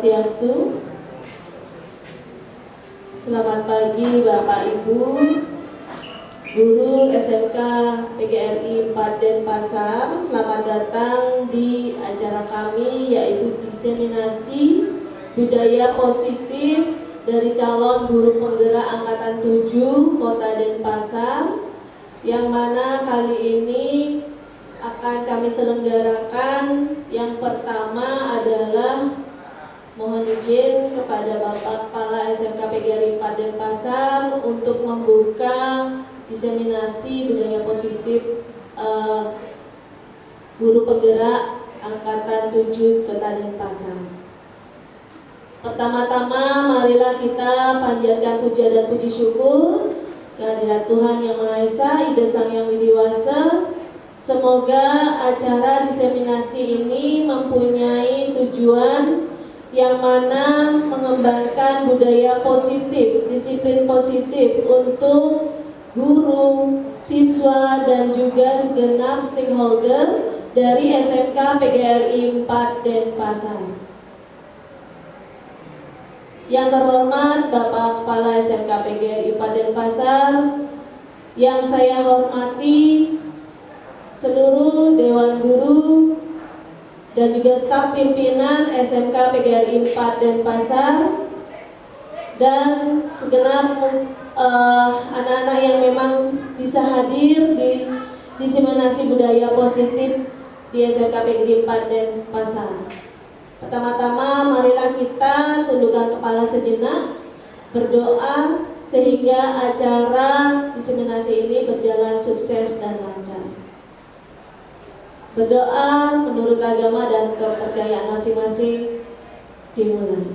Swastiastu. Selamat pagi Bapak Ibu, guru SMK PGRI 4 Denpasar. Selamat datang di acara kami, yaitu diseminasi budaya positif dari calon guru penggerak Angkatan 7 Kota Denpasar, yang mana kali ini akan kami selenggarakan. Yang pertama adalah mohon izin kepada Bapak Kepala SMK PGRI 4 Denpasar untuk membuka diseminasi budaya positif guru penggerak Angkatan 7 Kota Denpasar. Pertama-tama marilah kita panjatkan puja dan puji syukur kehadirat Tuhan Yang Maha Esa, Ida Sang Yang Widiwasa. Semoga acara diseminasi ini mempunyai tujuan yang mana mengembangkan budaya positif, disiplin positif untuk guru, siswa, dan juga segenap stakeholder dari SMK PGRI 4 Denpasar. Yang terhormat Bapak Kepala SMK PGRI 4 Denpasar, yang saya hormati seluruh Dewan Guru dan juga staf pimpinan SMK PGRI 4 Denpasar, dan segenap anak-anak yang memang bisa hadir di diseminasi budaya positif di SMK PGRI 4 Denpasar. Pertama-tama marilah kita tundukkan kepala sejenak, berdoa sehingga acara diseminasi ini berjalan sukses dan lancar. Berdoa menurut agama dan kepercayaan masing-masing dimulai.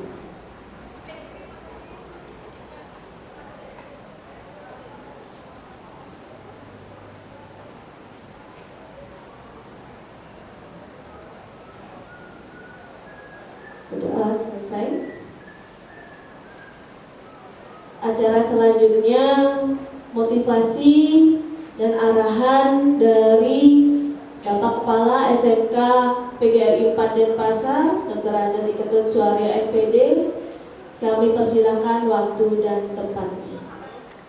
Berdoa selesai. Acara selanjutnya motivasi dan arahan dari Bapak Kepala SMK PGRI 4 Denpasar, Dr. Andes Iketut Suarya MPD. Kami persilahkan waktu dan tempatnya.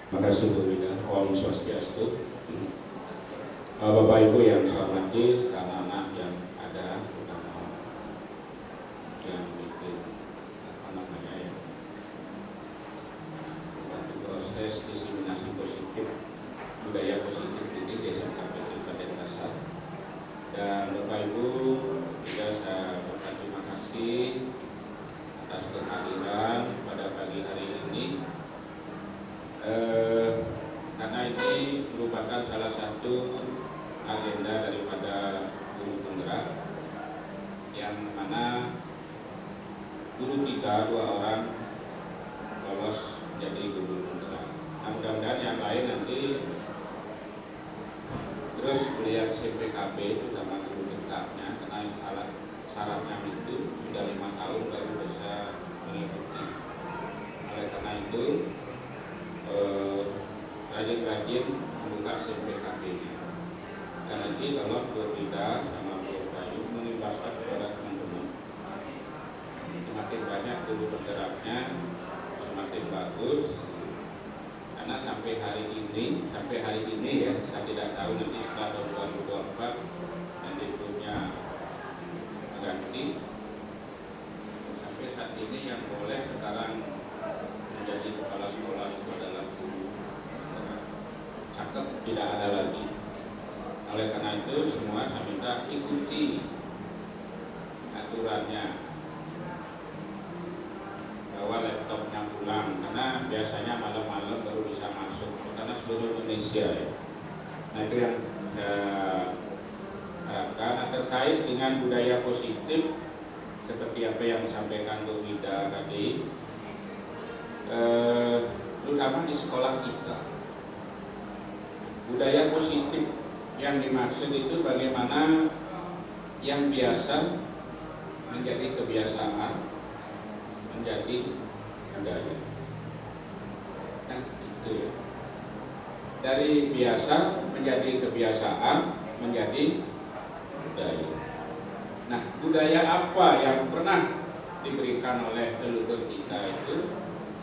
Terima kasih Bu Wida. Om Swastiastu. Bapak Ibu yang saya hormati, anak-anak yang ada, terutama yang ikut proses diseminasi positif budaya positif ini di SMK PGRI 4 Denpasar. Dan Bapak Ibu, juga saya ucapkan terima kasih atas kehadiran pada pagi hari ini, karena ini merupakan salah satu agenda daripada guru penggerak, yang mana guru kita 2 orang lolos menjadi guru penggerak. Nah, mudah-mudahan yang lain nanti terus melihat CPKB itu sama guru tetapnya, karena alat syaratnya itu sudah 5 tahun baru bisa mengikuti. Oleh karena itu rajin-rajin membuka CPKB-nya. Dan nanti tolong Bu Rida sama Bu Bayu mengimbaskan kepada teman-teman. Semakin banyak guru penggeraknya, semakin bagus. Karena sampai hari ini ya, saya tidak tahu nanti setelah tahun 2024 nanti punya ganti. Sampai saat ini yang boleh sekarang menjadi kepala sekolah itu adalah guru cakep, tidak ada lagi. Oleh karena itu semua saya minta ikuti aturannya, bawa laptopnya pulang, karena biasanya malam-malam baru bisa masuk, karena seluruh Indonesia ya. Nah, itu yang saya harapkan. Nah, terkait dengan budaya positif seperti apa yang disampaikan Bu Wida tadi, terutama di sekolah kita, budaya positif yang dimaksud itu bagaimana yang biasa menjadi kebiasaan, menjadi budaya. Kan itu ya. Dari biasa menjadi kebiasaan, menjadi budaya. Nah, budaya apa yang pernah diberikan oleh leluhur kita itu,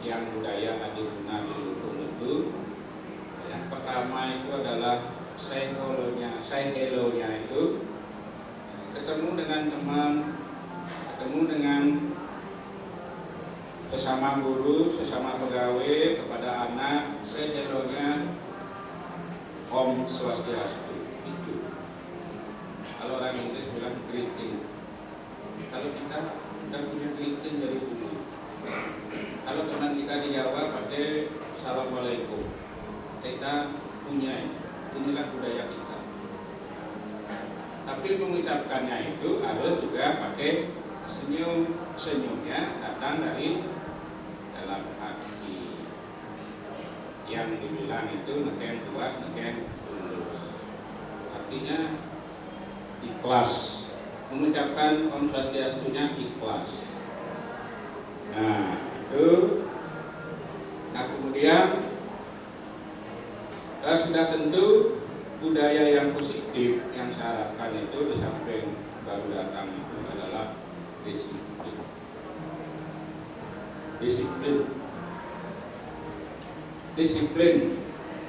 yang budaya adiguna di leluhur itu. Yang pertama itu adalah say hello-nya itu, ketemu dengan teman, ketemu dengan sesama guru, sesama pegawai, kepada anak, say hello-nya Om Swastiastu itu. Kalau orang Inggris bilang greeting. Kalau kita punya greeting dari dulu. Kalau teman kita di Jawa pakai Assalamualaikum, kita punya inilah budaya kita. Tapi mengucapkannya itu harus juga pakai senyumnya datang dari dalam hati. Yang dibilang itu neken puas, neken tulus. Artinya ikhlas. Mengucapkan Om Swastiastu-nya ikhlas. Nah, itu. Nah, kemudian sudah tentu budaya yang positif yang saya harapkan itu di samping baru datang itu adalah disiplin. Disiplin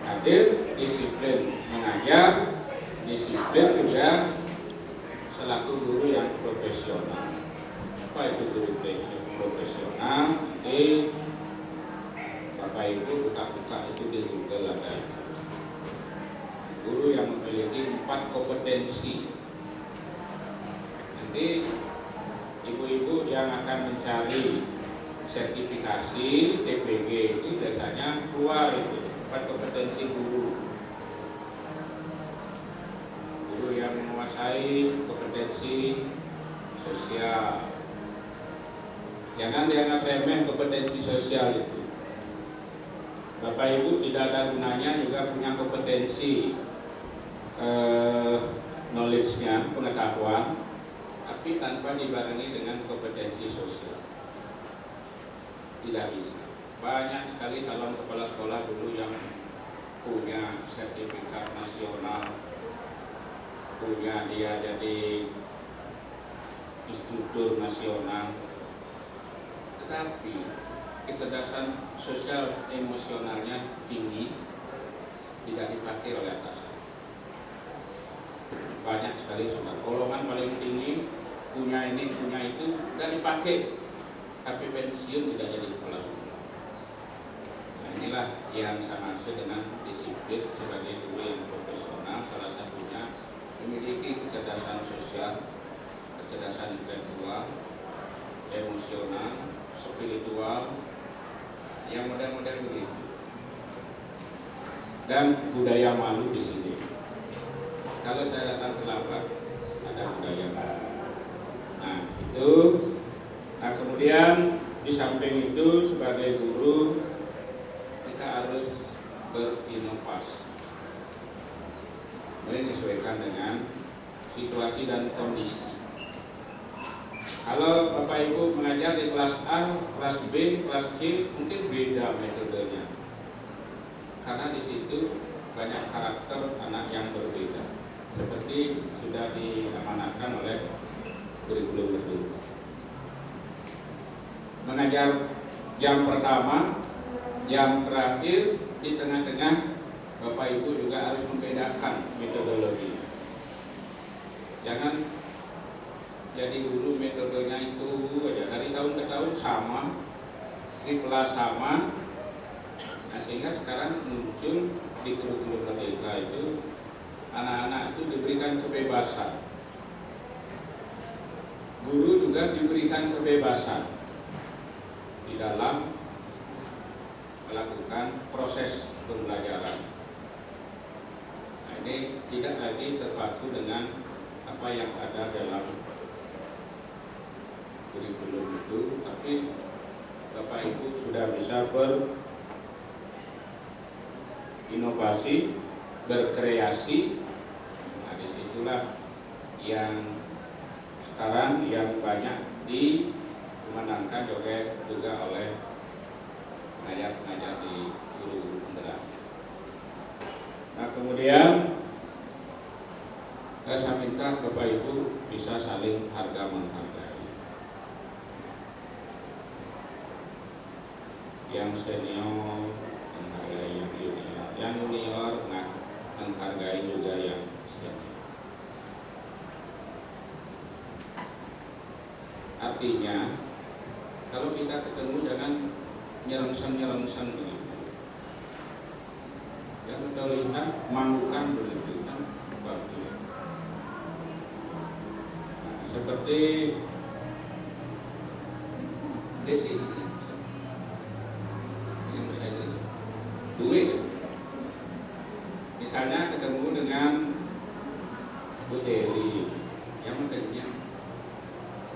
hadir, disiplin mengajar, disiplin juga selaku guru yang profesional. Apa itu guru profesional? Nanti Bapak Ibu buka-buka itu di Google ada itu. Guru yang memiliki 4 kompetensi. Nanti ibu-ibu yang akan mencari sertifikasi TPG itu biasanya keluar itu 4 kompetensi guru. Guru yang menguasai kompetensi sosial. Jangan dianggap remeh kompetensi sosial itu. Bapak Ibu tidak ada gunanya juga punya kompetensi knowledge-nya, pengetahuan, tapi tanpa dibarengi dengan kompetensi sosial. Tidak bisa. Banyak sekali calon kepala sekolah dulu yang punya sertifikat nasional, punya dia jadi instruktur nasional, tetapi kecerdasan sosial emosionalnya tinggi, tidak dipakai oleh atasan. Banyak sekali sudah golongan paling tinggi, punya ini, punya itu, tidak dipakai, tapi pensiun tidak jadi kepala sekolah. Nah, inilah yang saya maksud dengan disiplin sebagai guru yang profesional. Salah satunya memiliki kecerdasan sosial, kecerdasan intelektual, emosional, spiritual, yang model-model begitu. Dan budaya malu di sini. Kalau saya datang terlambat, ada budaya malu. Nah, itu. Nah, kemudian di samping itu sebagai guru kita harus berinovasi, menyesuaikan dengan situasi dan kondisi. Kalau Bapak Ibu mengajar di kelas A, kelas B, kelas C, mungkin beda metodenya. Karena di situ banyak karakter anak yang berbeda. Seperti sudah diamanatkan oleh kurikulum merdeka. Mengajar jam pertama, jam terakhir, di tengah-tengah Bapak Ibu juga harus membedakan metodologi. Jangan jadi guru metodenya itu aja dari tahun ke tahun sama, di kelas sama. Nah, sehingga sekarang muncul di kurikulum merdeka itu anak-anak itu diberikan kebebasan. Guru juga diberikan kebebasan di dalam melakukan proses pembelajaran. Nah, ini tidak lagi terpaku dengan apa yang ada dalam kurikulum itu, tapi Bapak Ibu sudah bisa berinovasi, berkreasi. Nah, disitulah yang sekarang yang banyak dimenangkan juga oleh pengajar-pengajar di guru penggerak. Nah, kemudian saya minta Bapak Ibu bisa saling harga menghargai. yang senior menghargai yang junior menghargai juga yang senior. Artinya kalau kita ketemu jangan nyerengsan begitu. Yang kita lihat manggukan begitu kan bagus. Nah, seperti Desi yang bisa jadi duit. Misalnya ketemu dengan Bu Deli, yang makanya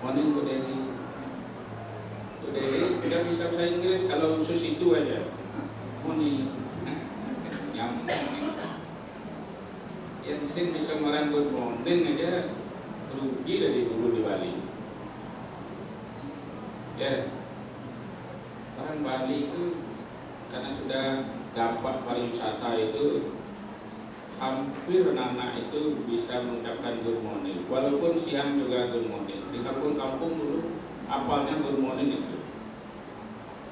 morning Bu Deli. Bu Deli tidak bisa bahasa Inggris, kalau khusus itu aja morning. Yang sing bisa orang good morning aja rugi dari dulu di Bali. Ya, orang Bali itu karena sudah dampak pariwisata itu hampir anak itu bisa mengucapkan good morning, walaupun siang juga good morning. Di kampung-kampung dulu apalnya good morning itu,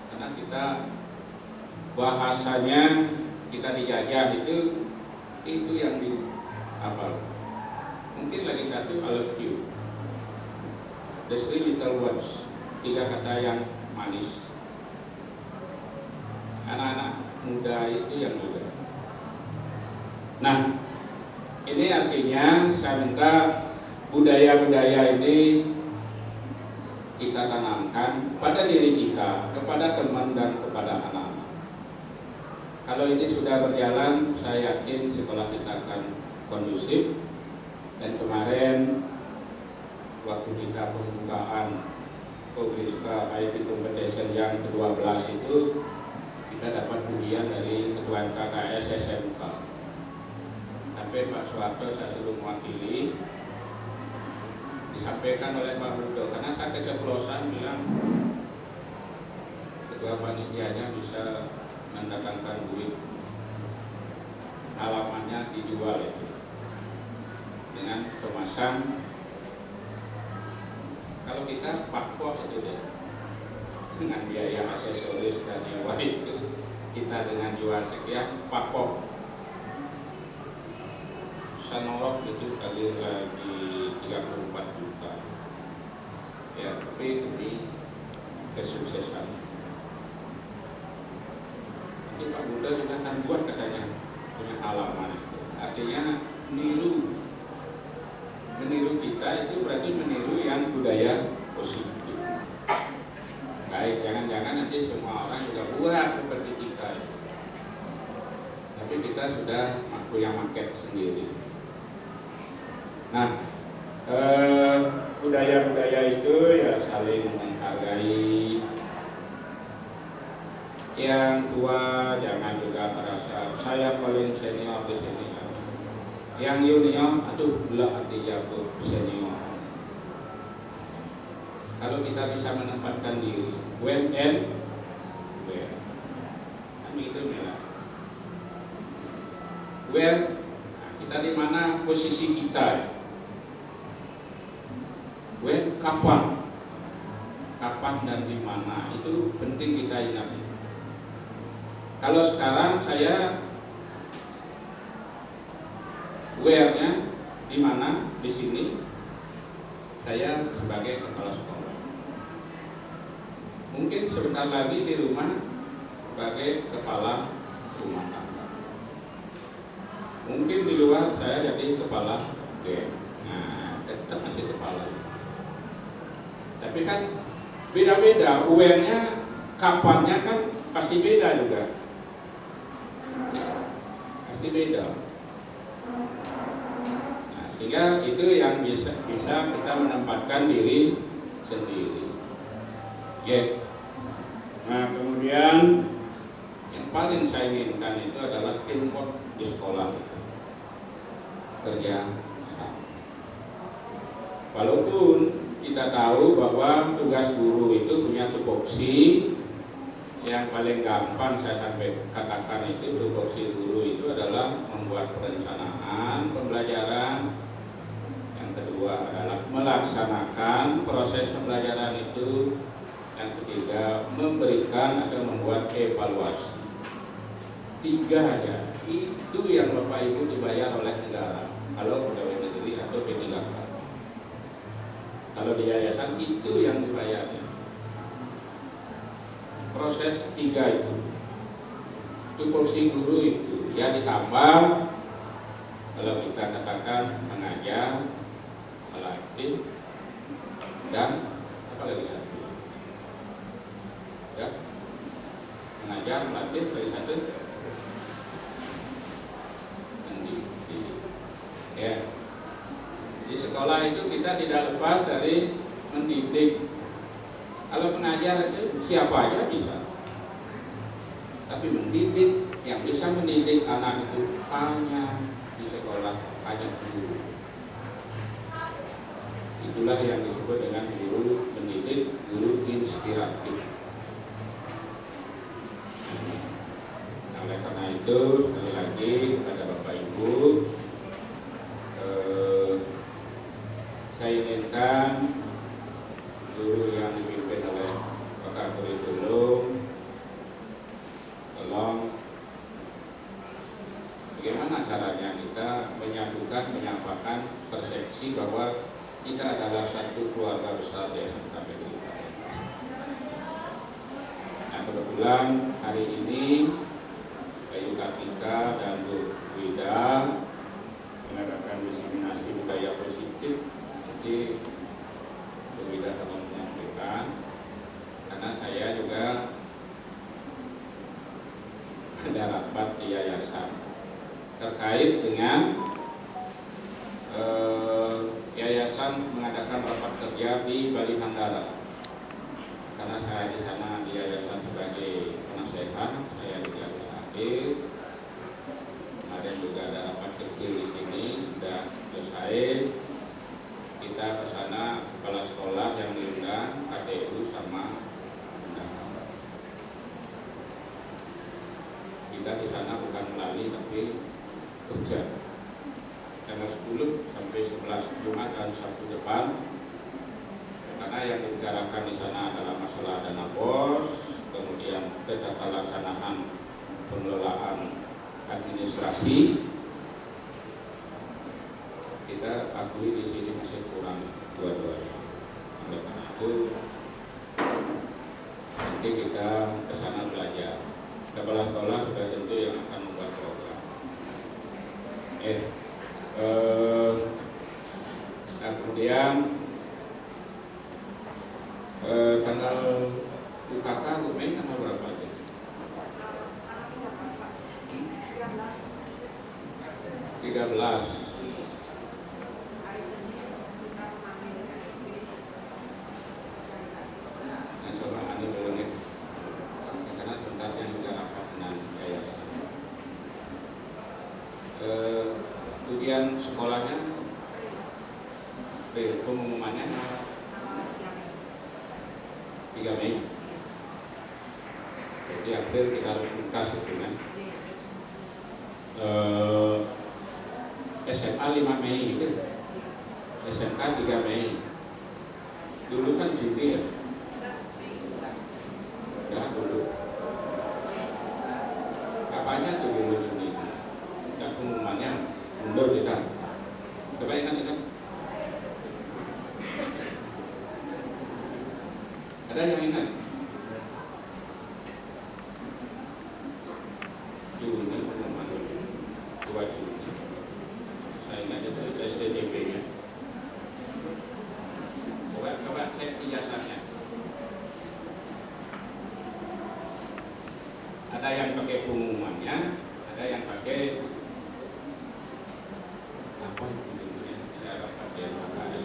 karena kita bahasanya kita dijajah itu yang dihafal. Mungkin lagi satu I love you, the three little words, 3 kata yang manis. Anak-anak muda itu yang juga. Nah, ini artinya saya minta budaya-budaya ini kita tanamkan pada diri kita, kepada teman dan kepada anak-anak. Kalau ini sudah berjalan, saya yakin sekolah kita akan kondusif. Dan kemarin waktu kita pembukaan Kogriska IT Competition yang ke-12 itu, kita dapat pujian dari Ketua KKS SMK. Sampai Pak Soeharto saya suruh mewakili, disampaikan oleh Pak Rudo, karena saya keceplosan bilang Ketua panitianya bisa mendatangkan duit, halamannya dijual itu dengan kemasan. Kalau kita pakpok itu deh, dengan biaya aksesoris dan nyewa itu, kita dengan jual sekian pakpok sanorok itu kali lagi 34 juta. Ya, tapi demi kesuksesan. Nanti Pak Buddha juga akan buat katanya punya halaman itu. Artinya meniru kita itu berarti meniru yang budaya positif. Baik, jangan-jangan nanti semua orang juga buat seperti kita. Tapi kita sudah punya market sendiri. Nah, budaya-budaya itu ya saling menghargai. Yang tua jangan juga merasa saya paling senior di sini. Yang junior, aduh, belak hati jatuh senior. Kalau kita bisa menempatkan diri, when and where, kan itu Mila. Where, nah, kita di mana posisi kita. When, kapan dan di mana, itu penting kita ingat. Kalau sekarang saya where-nya di mana, di sini saya sebagai kepala sekolah. Mungkin sebentar lagi di rumah sebagai kepala rumah tangga. Mungkin di luar saya jadi kepala geng. Nah, tetap masih kepala. Tapi kan beda-beda, where-nya, kapannya kan pasti beda juga. Pasti beda. Nah, sehingga itu yang bisa kita menempatkan diri sendiri. Ya. Nah, kemudian yang paling saya inginkan itu adalah teamwork di sekolah itu. Kerja sama. Walaupun kita tahu bahwa tugas guru itu punya tupoksi. Yang paling gampang saya sampai katakan itu tupoksi guru itu adalah membuat perencanaan pembelajaran. Yang kedua adalah melaksanakan proses pembelajaran itu. Yang ketiga, memberikan atau membuat evaluasi. 3 aja, itu yang Bapak Ibu dibayar oleh negara. Kalau pegawai negeri atau P3K. Kalau di yayasan itu yang dibayarnya. Proses 3 itu porsi guru itu ya ditambah, kalau kita katakan mengajar, melatih, dan apa lagi satu ya, mengajar, melatih, lagi satu mendidik ya. Di sekolah itu kita tidak lepas dari mendidik. Kalau mengajar itu siapa aja bisa, tapi mendidik, yang bisa mendidik anak itu hanya di sekolah, hanya guru. Itulah yang disebut dengan guru mendidik, guru inspiratif. Nah, oleh karena itu, sekali lagi kepada Bapak Ibu, saya inginkan guru yang dipimpin oleh pakar kurikulum, tolong bagaimana caranya kita menyampaikan persepsi bahwa kita adalah satu keluarga besar di SMK Negeri Palembang. Nah, kebetulan hari ini Bayu Kartika dan Bu Wida mengadakan diseminasi budaya positif. Nanti Bu Wida akan menyampaikan, karena saya juga ada rapat di yayasan terkait dengan yayasan mengadakan rapat kerja di Bali Handara. Karena saya di sana di yayasan sebagai penasehat, saya juga harus hadir. Kemarin juga ada rapat kecil di sini, sudah selesai. Kita ke sana, kepala sekolah yang diundang, KTU sama undangan. Kita di sana bukan melalui tapi kerja. Tanggal 10 sampai 11 Jumat dan Sabtu depan, karena yang dibicarakan di sana adalah masalah dana BOS, kemudian tata laksanaan pengelolaan administrasi. Kita akui di sini masih kurang dua-duanya. Oleh karena itu nanti kita ke sana belajar. Kepala sekolah sudah tentu yang akan membuat program. Nah, kemudian tanggal UKK Bu Mei tanggal berapa aja? 13. Nah, coba anu dulu nih, karena sebentarnya juga rapat dengan yayasan. Ujian sekolahnya, pengumumannya 3 Mei. Jadi April kita harus buka kan. SMA 5 Mei gitu. SMK 3 Mei. Dulu kan Juni ya. Ya dulu. Apanya tuh dulu Juni? Dan pengumumannya mundur kita. Coba ingat itu. Ada yang ingat? Juni pengumuman 2 Juni. Saya ingat itu SDTP-nya. Coba cek ijazahnya. Ada yang pakai pengumumannya, ada yang pakai apa itu? Saya dapat yang pakai.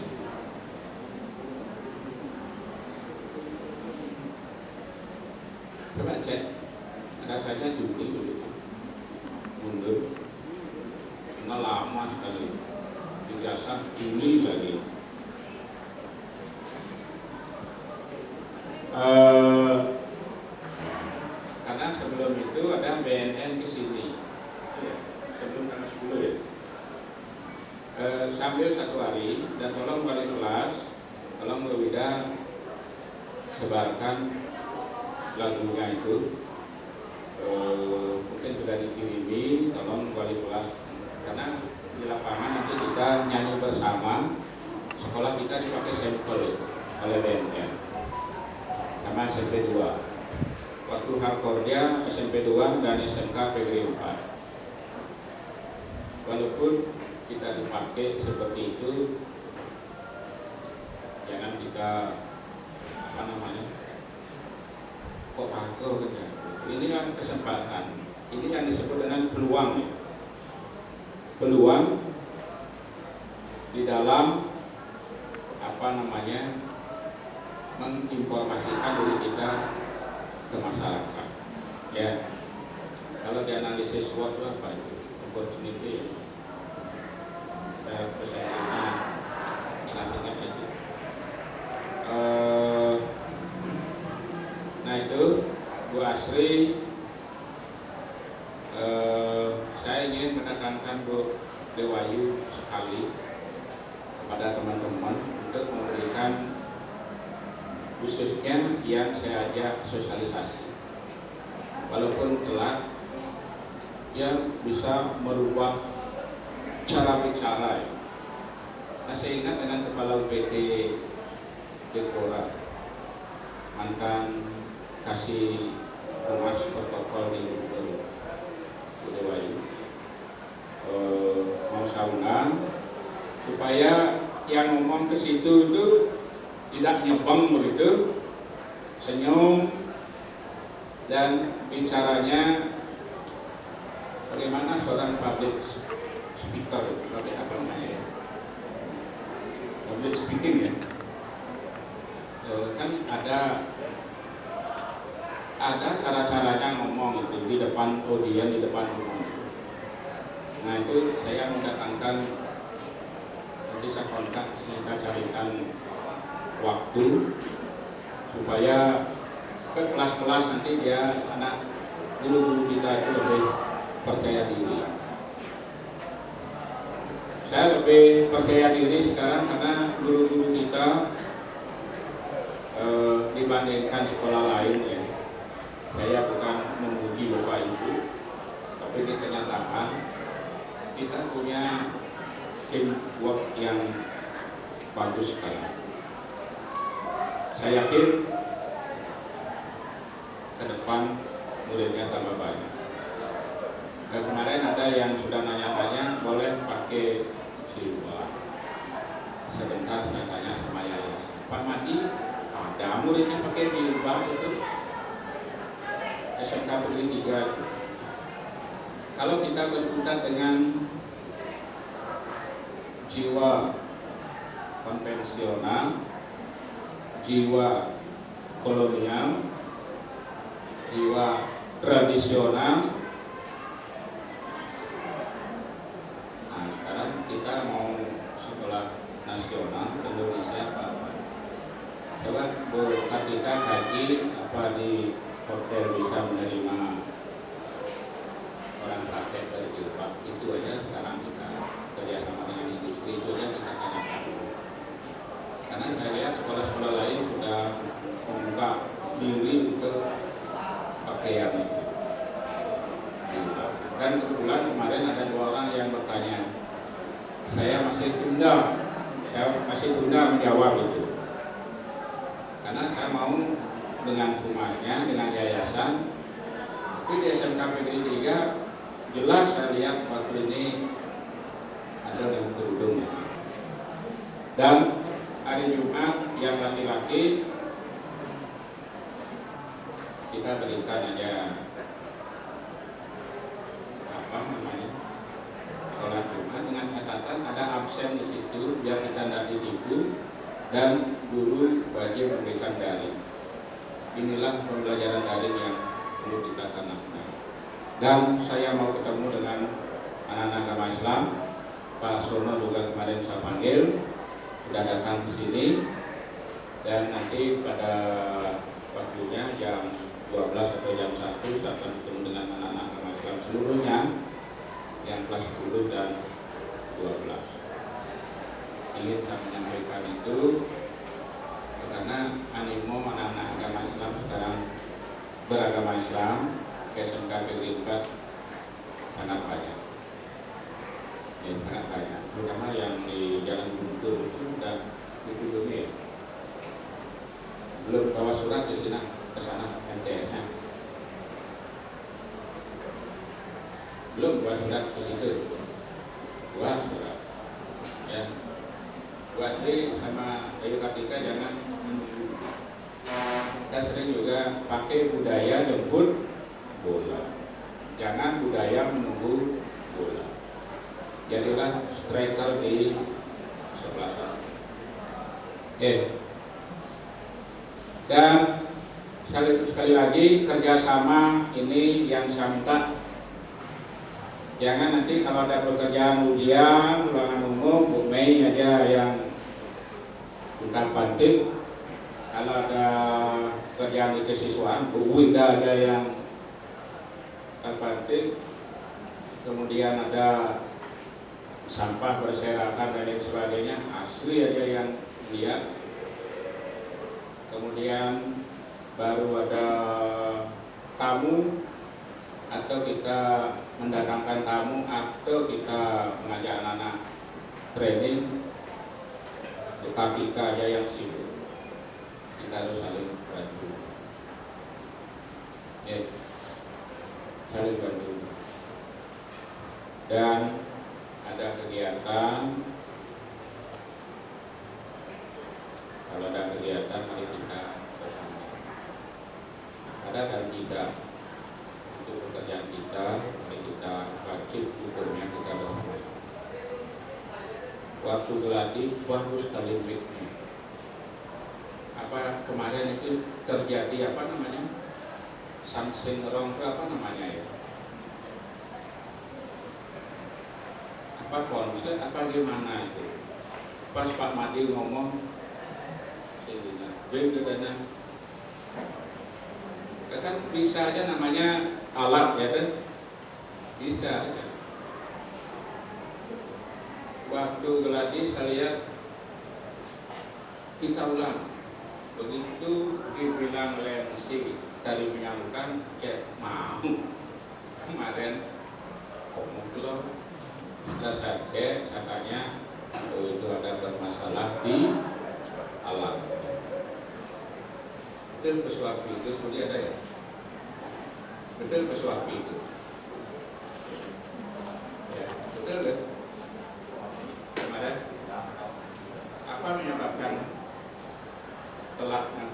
Coba cek, rasanya Juni dulu mundur, karena lama sekali. Ijazah Juli lagi. Karena sebelum itu ada BNN ke sini, ya, sebelum tanggal 10 ya. Sambil 1 hari dan tolong balik kelas, tolong Bu Wida sebarkan lagunya itu. Mungkin sudah dikirimi, tolong wali kelas, karena di lapangan nanti kita nyanyi bersama. Sekolah kita dipakai sampel itu oleh BNN sama SMP 2. Waktu hardcore-nya SMP 2 dan SMK PGRI 4. Walaupun kita dipakai seperti itu, jangan kita kok hardcore gitu. Ini kan kesempatan. Ini yang disebut dengan peluang. Peluang di dalam menginformasikan diri kita ke masyarakat. Ya, kalau dianalisis SWOT itu apa itu? Opportunity. Pesaingnya ingat-ingat itu. Nah itu Bu Asri, saya ingin menekankan Bu Dewayu sekali kepada teman-teman untuk memberikan, khususnya yang saya ajak sosialisasi, walaupun telat, yang bisa merubah cara bicara. Nah, saya ingat dengan Kepala UPT Dekora, mantan kasih humas protokol di Budewayu, mau saya undang supaya yang ngomong ke situ itu tidak nyebeng begitu, senyum, dan bicaranya bagaimana seorang public speaker, public speaking ya. Kan ada cara-caranya ngomong itu di depan audiens, di depan umum. Nah itu saya mendatangkan, nanti saya kontak, saya carikan waktu supaya ke kelas-kelas nanti dia anak guru-guru kita itu lebih percaya diri. Saya lebih percaya diri sekarang karena guru-guru kita dibandingkan sekolah lain ya. Saya bukan memuji Bapak Ibu, tapi di kenyataan kita punya teamwork yang bagus sekali. Saya yakin ke depan muridnya tambah banyak. Dan kemarin ada yang sudah nanya-tanya, boleh pakai jiwa. Sebentar saya tanya sama yayasan, Pak Madi, ada muridnya pakai jiwa itu? SMK PGRI 3. Kalau kita berkutat dengan jiwa konvensional, jiwa kolonial, jiwa tradisional, nah sekarang kita mau sekolah nasional Indonesia apa? Coba Bu Kartika haji apa di hotel bisa menerima orang praktek dari Jepang, itu aja sekarang kita kerjasama dengan industri, itu aja kita tanyakan. Karena saya lihat sekolah-sekolah lain sudah membuka diri untuk pakaian itu. Dan kebetulan kemarin ada 2 orang yang bertanya, saya masih tunda menjawab itu. Karena saya mau dengan humasnya, dengan yayasan, tapi di SMK PGRI 3 jelas saya lihat waktu ini ada yang kerudung. Dan hari Jumat yang laki-laki kita berikan aja sholat Jumat dengan catatan ada absen di situ biar kita tidak ditipu, dan guru wajib memberikan daring. Inilah pembelajaran daring yang perlu kita tanamkan. Dan saya mau ketemu dengan anak-anak agama Islam. Pak Sono juga kemarin saya panggil, sudah datang ke sini, dan nanti pada waktunya jam 12 atau jam 1 saya akan ketemu dengan anak-anak agama Islam seluruhnya yang kelas 10 dan 12. Ingin saya menyampaikan itu karena animo anak-anak agama Islam sekarang beragama Islam ke SMK Negeri 4 sangat banyak. Ya, sangat banyak, terutama yang di Jalan Guntur itu sudah dikunjungi ya. Belum bawa surat ke sana MTS-nya. Belum buat surat ke situ. Buat surat. Ya. Bu Asri sama Ayu Kartika jangan menunggu. Kita sering juga pakai budaya jemput bola. Jangan budaya menunggu bola. Jadilah striker di sebelah sana. Dan sekali lagi kerjasama ini yang saya minta, jangan nanti kalau ada pekerjaan ujian, ulangan umum, Bu Mei aja yang bukan pantik. Kalau ada kerjaan di kesiswaan, Bu Wida aja yang pantik. Kemudian ada sampah berserakan dan lain sebagainya, asli aja yang lihat. Kemudian baru ada tamu, atau kita mendatangkan tamu, atau kita mengajak anak-anak training, kita aja yang sibuk. Kita harus saling bantu. Saling bantu. Dan ada kegiatan, kalau ada kegiatan mari kita bersama. Ada dan tidak untuk pekerjaan kita, mari kita wajib hukumnya kita bersama. Waktu geladi bagus sekali mic-nya. Apa kemarin itu terjadi apa namanya? Something wrong itu apa namanya ya? Apa konsep apa gimana itu? Pas Pak Madi ngomong bagaimana? Kan bisa aja namanya alat ya kan? Bisa aja. Waktu geladi saya lihat kita ulang. Begitu dibilang lensi dari menyambungkan mau kemarin ngomong setelah saya cek katanya itu ada bermasalah di alat. Betul pesuapi itu seperti ada ya? Betul pesuapi itu ya, betul guys. Kemarin apa menyebabkan telatnya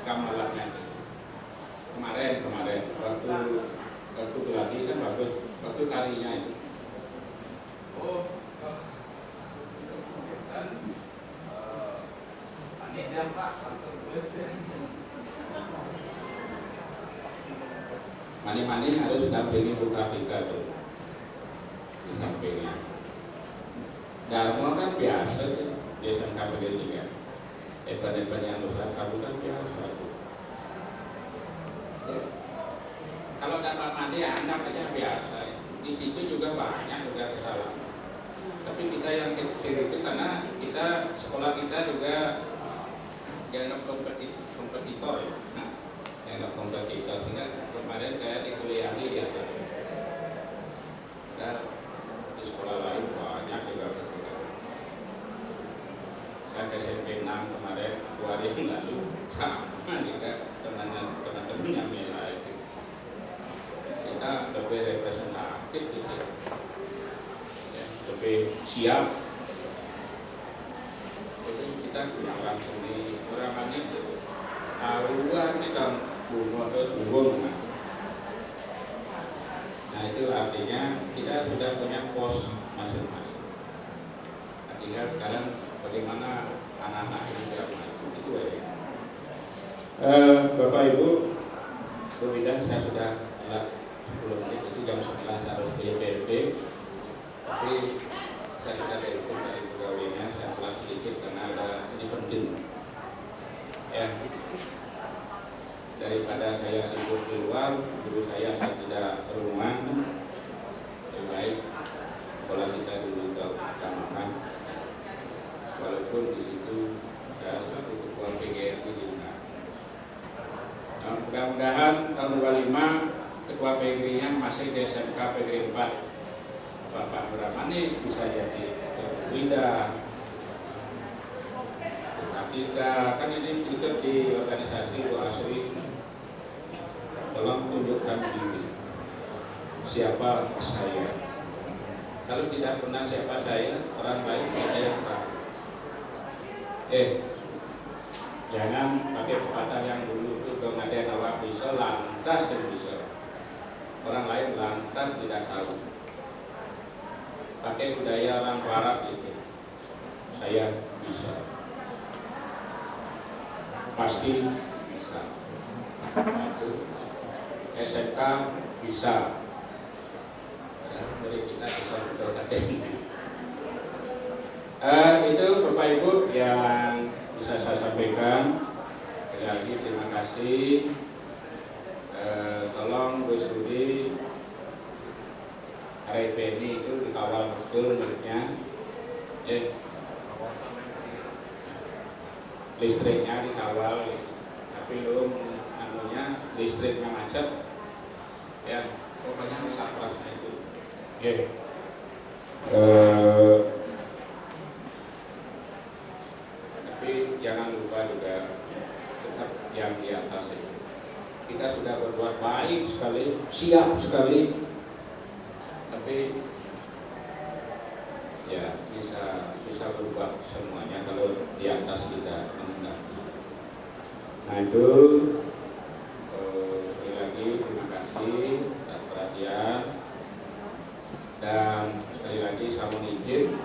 kamalatnya itu? Kemarin waktu lagi kan waktu karinya itu. Mani-mani harus dampingi buka pika tuh di sampingnya. Dharma kan biasa tuh, biasa kamu juga. Event-event yang besar kamu kan biasa tuh. Kalau dapat mandi ya anggap aja biasa. Di situ juga banyak juga kesalahan. Tapi kita yang kecil itu karena kita sekolah kita juga dianggap kompetitor ya. Nah, dianggap kompetitor sehingga kemarin kayak di kuliah ya. Dan di sekolah lain banyak juga kompetitor. Saya ke SMP 6 kemarin 2 hari yang lalu sama juga teman-teman yang nilai itu. Kita lebih representatif gitu. Ya, lebih siap. Jadi kita punya orang seni oramannya luar nih kan bunga terus burung. Nah itu artinya kita sudah punya pos masing-masing. Nah, tinggal sekarang bagaimana anak-anak ini bisa masuk itu ya. Bapak Ibu, kemudian saya sudah telat 10 menit, itu jam 9 harus ke YPLP. Tapi saya sudah telepon dari pegawainya, saya telat sedikit karena ada ini penting. Ya, daripada saya sibuk di luar, dulu saya tidak ke rumah. Lebih baik sekolah kita dulu utamakan. walaupun di situ ada satu ketua PGRI juga. Nah, mudah-mudahan tahun 25 ketua PGRI-nya masih di SMK PGRI 4 Bapak Brahmani bisa jadi tidak. Kita kan ini ikut di organisasi WASRI, tolong tunjukkan diri siapa saya. Kalau tidak pernah siapa saya, orang lain ada yang tahu. Jangan pakai pepatah yang dulu itu ada awak bisa lantas yang bisa, orang lain lantas tidak tahu. Pakai budaya orang Barat itu, saya bisa, pasti bisa. Itu SMK bisa. Dari kita bisa betul-betul. Itu Bapak Ibu yang bisa saya sampaikan. Sekali lagi terima kasih. Tolong Bu Studi RIPNI itu dikawal betul miliknya. Listriknya dikawal, tapi belum anunya listriknya macet. Ya, pokoknya saprasnya itu. Tapi jangan lupa juga tetap yang di atas itu. Kita sudah berbuat baik sekali, siap sekali, tapi ya bisa berubah semuanya kalau di atas tidak menghendaki. Nah itu sekali lagi terima kasih atas perhatian, dan sekali lagi saya mohon izin,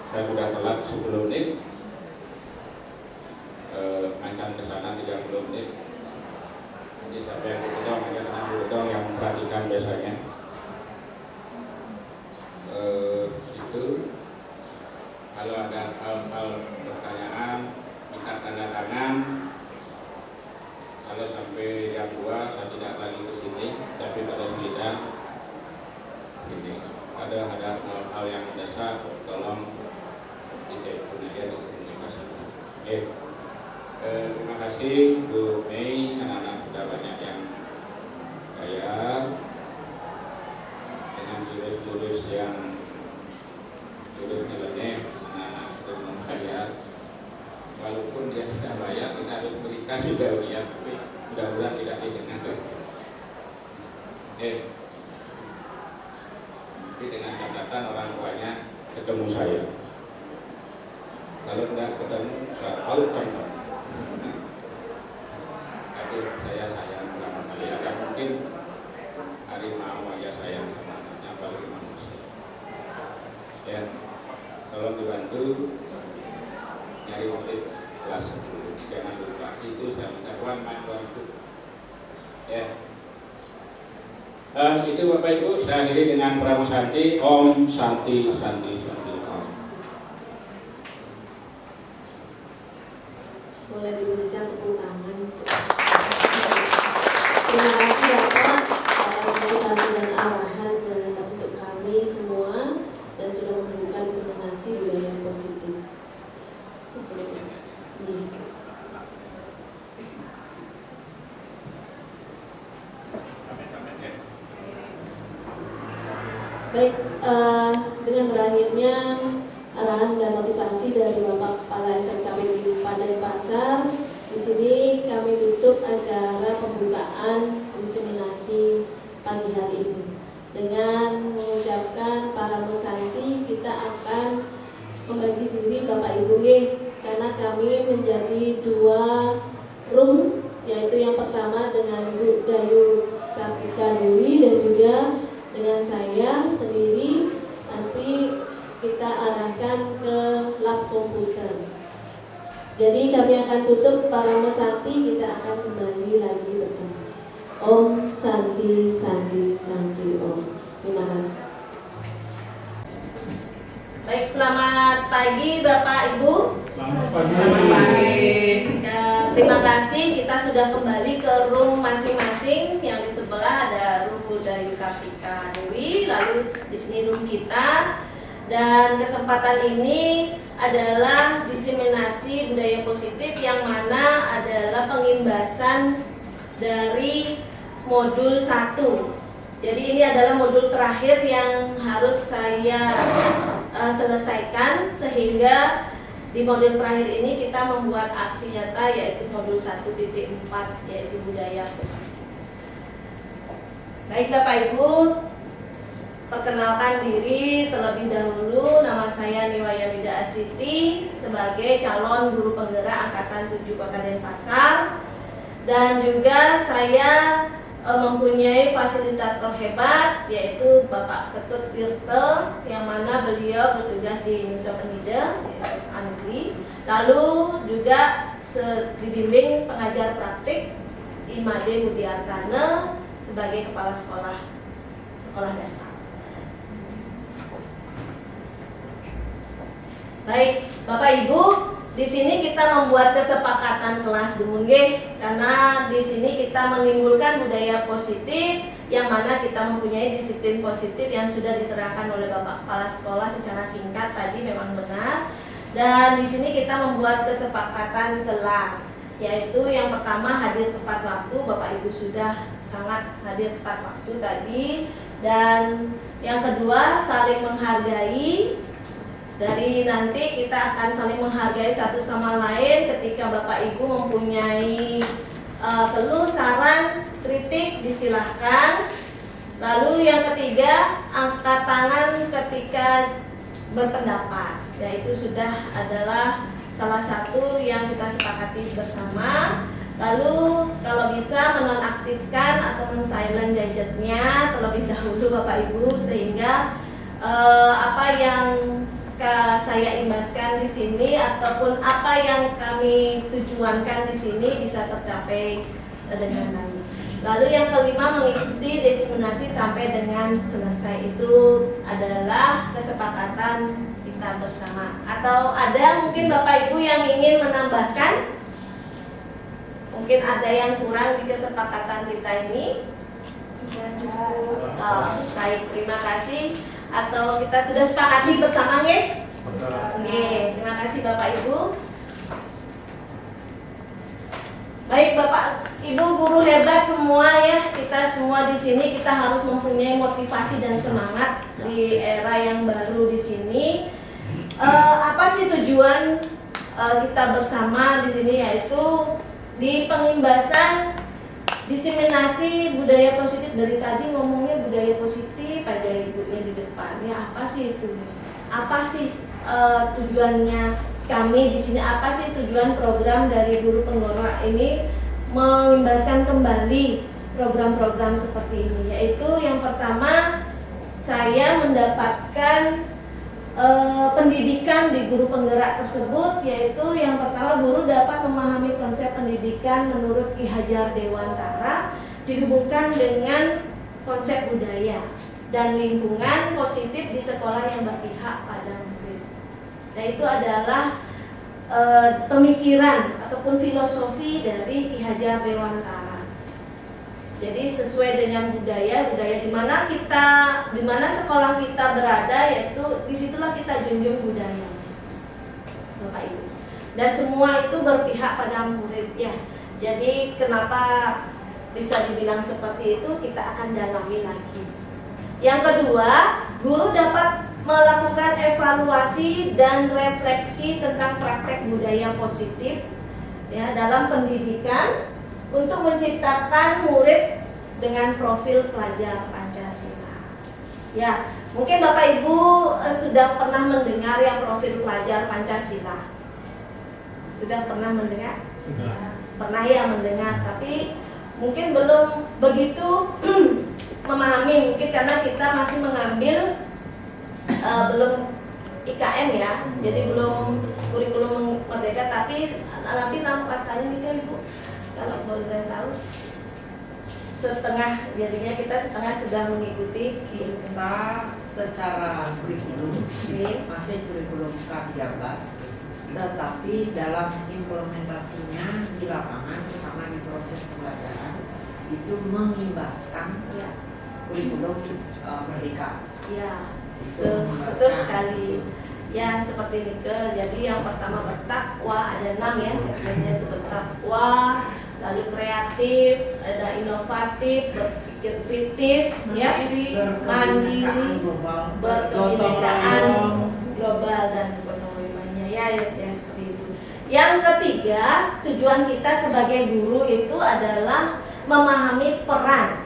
saya sudah telat 10 menit, akan ke sana 30 menit. Jadi siapa yang berkedong, hanya tenang berkedong yang memperhatikan biasanya. Itu kalau ada hal-hal pertanyaan minta tanda tangan. Kalau sampai jam 2 saya tidak lagi ke sini, tapi pada tidak sini. Ada hal-hal yang mendasar, tolong ditelepon aja untuk komunikasikan. Terima kasih Bu Mei, anak-anak sudah banyak yang bayar dengan jurus-jurus yang jurus nyeleneh, anak-anak itu membayar. Walaupun dia sudah bayar, kita harus berikan juga ya, tapi mudah-mudahan tidak didengar. Tapi dengan catatan orang tuanya ketemu saya. Kalau tidak ketemu, saya aukan. Tapi saya sayang sama kalian. Ya, mungkin harimau aja sayang sama anaknya, apalagi manusia. Ya, tolong dibantu nyari murid kelas 10. Jangan lupa itu saya minta uang bantu. Ya. Itu Bapak Ibu, saya akhiri dengan Pramu Santi. Om Santi Santi Santi Om. Boleh diberikan tepuk tangan. Terima kasih Bapak atas motivasi dan arahan untuk kami semua, dan sudah membuka diseminasi budaya yang positif. Baik, dengan berakhirnya arahan dan motivasi dari Bapak Kepala SMK PGRI Denpasar, di sini kami tutup acara pembukaan inseminasi pagi hari ini dengan mengucapkan para mesanti kita akan membagi diri Bapak Ibu karena kami menjadi 2 room, yaitu yang pertama dengan Ibu Dayu Kartika Dewi dan juga dengan saya sendiri. Nanti kita arahkan ke lab komputer. Jadi kami akan tutup para mesanti, kita akan kembali lagi bertemu. Om Santi Santi Santi Om. Terima kasih. Baik, selamat pagi Bapak Ibu. Selamat pagi. Selamat pagi. Ya, terima kasih, kita sudah kembali ke room masing-masing. Yang di sebelah ada room Bu Dayu Kartika Dewi, lalu di sini room kita. Dan kesempatan ini adalah diseminasi budaya positif yang mana adalah pengimbasan dari modul 1. Jadi ini adalah modul terakhir yang harus saya selesaikan, sehingga di modul terakhir ini kita membuat aksi nyata, yaitu modul 1.4, yaitu budaya positif. Baik Bapak Ibu, perkenalkan diri terlebih dahulu. Nama saya Niwaya Mida Astiti sebagai calon guru penggerak angkatan 7 Kota Denpasar, dan juga saya mempunyai fasilitator hebat, yaitu Bapak Ketut Wirte, yang mana beliau bertugas di Nusa Penida, yaitu Negeri. Lalu juga dibimbing pengajar praktik Imade Budiartana sebagai kepala sekolah dasar. Baik, Bapak Ibu, di sini kita membuat kesepakatan kelas dulu nggih, karena di sini kita menimbulkan budaya positif yang mana kita mempunyai disiplin positif yang sudah diterangkan oleh Bapak Kepala Sekolah secara singkat tadi, memang benar. Dan di sini kita membuat kesepakatan kelas, yaitu yang pertama hadir tepat waktu. Bapak Ibu sudah sangat hadir tepat waktu tadi. Dan yang kedua, saling menghargai. Dari nanti kita akan saling menghargai satu sama lain. Ketika Bapak Ibu mempunyai keluh, saran, kritik, disilahkan. Lalu yang ketiga, angkat tangan ketika berpendapat, yaitu sudah adalah salah satu yang kita sepakati bersama. Lalu kalau bisa menonaktifkan atau men-silent gadgetnya terlebih dahulu Bapak Ibu, sehingga apa yang saya imbaskan di sini ataupun apa yang kami tujuankan di sini bisa tercapai dengan baik. Lalu yang kelima, mengikuti diseminasi sampai dengan selesai. Itu adalah kesepakatan kita bersama. Atau ada mungkin Bapak Ibu yang ingin menambahkan? Mungkin ada yang kurang di kesepakatan kita ini. Baik, terima kasih. Atau kita sudah sepakati bersama nggih? Oke, terima kasih Bapak Ibu. Baik Bapak Ibu guru hebat semua ya. Kita semua di sini kita harus mempunyai motivasi dan semangat di era yang baru di sini. Apa sih tujuan kita bersama di sini, yaitu di pengimbasan diseminasi budaya positif. Dari tadi ngomongnya budaya positif aja ibunya di depannya. Apa sih itu? Apa sih tujuannya kami di sini? Apa sih tujuan program dari guru penggerak ini mengimbaskan kembali program-program seperti ini? Yaitu yang pertama, saya mendapatkan pendidikan di guru penggerak tersebut, yaitu yang pertama, guru dapat memahami konsep pendidikan menurut Ki Hajar Dewantara dihubungkan dengan konsep budaya dan lingkungan positif di sekolah yang berpihak pada murid. Nah, itu adalah pemikiran ataupun filosofi dari Ki Hajar Dewantara. Jadi sesuai dengan budaya di mana sekolah kita berada, yaitu disitulah kita junjung budaya, Bapak Ibu. Dan semua itu berpihak pada murid ya. Jadi kenapa bisa dibilang seperti itu, kita akan dalami lagi. Yang kedua, guru dapat melakukan evaluasi dan refleksi tentang praktek budaya positif ya dalam pendidikan untuk menciptakan murid dengan profil pelajar Pancasila. Ya, mungkin Bapak Ibu sudah pernah mendengar yang profil pelajar Pancasila. Sudah pernah mendengar? Sudah. Pernah ya mendengar, tapi mungkin belum begitu memahami, mungkin karena kita masih mengambil belum IKM ya, jadi belum kurikulum merdeka. Tapi nanti nama pastanya nih Kak Ibu, kalau boleh tahu. Setengah, jadinya kita setengah sudah mengikuti kita secara kurikulum masih kurikulum K13, tetapi dalam implementasinya di lapangan, terutama di proses pembelajaran itu mengimbaskan kurikulum merdeka. Ya. Betul sekali. Ya seperti Nike. Jadi yang pertama bertakwa, ada 6 ya sebenarnya, itu bertakwa, lalu kreatif, ada inovatif, berpikir kritis, ya, mandiri, berkebinekaan global dan ekonominya, ya seperti itu. Yang ketiga, tujuan kita sebagai guru itu adalah memahami peran,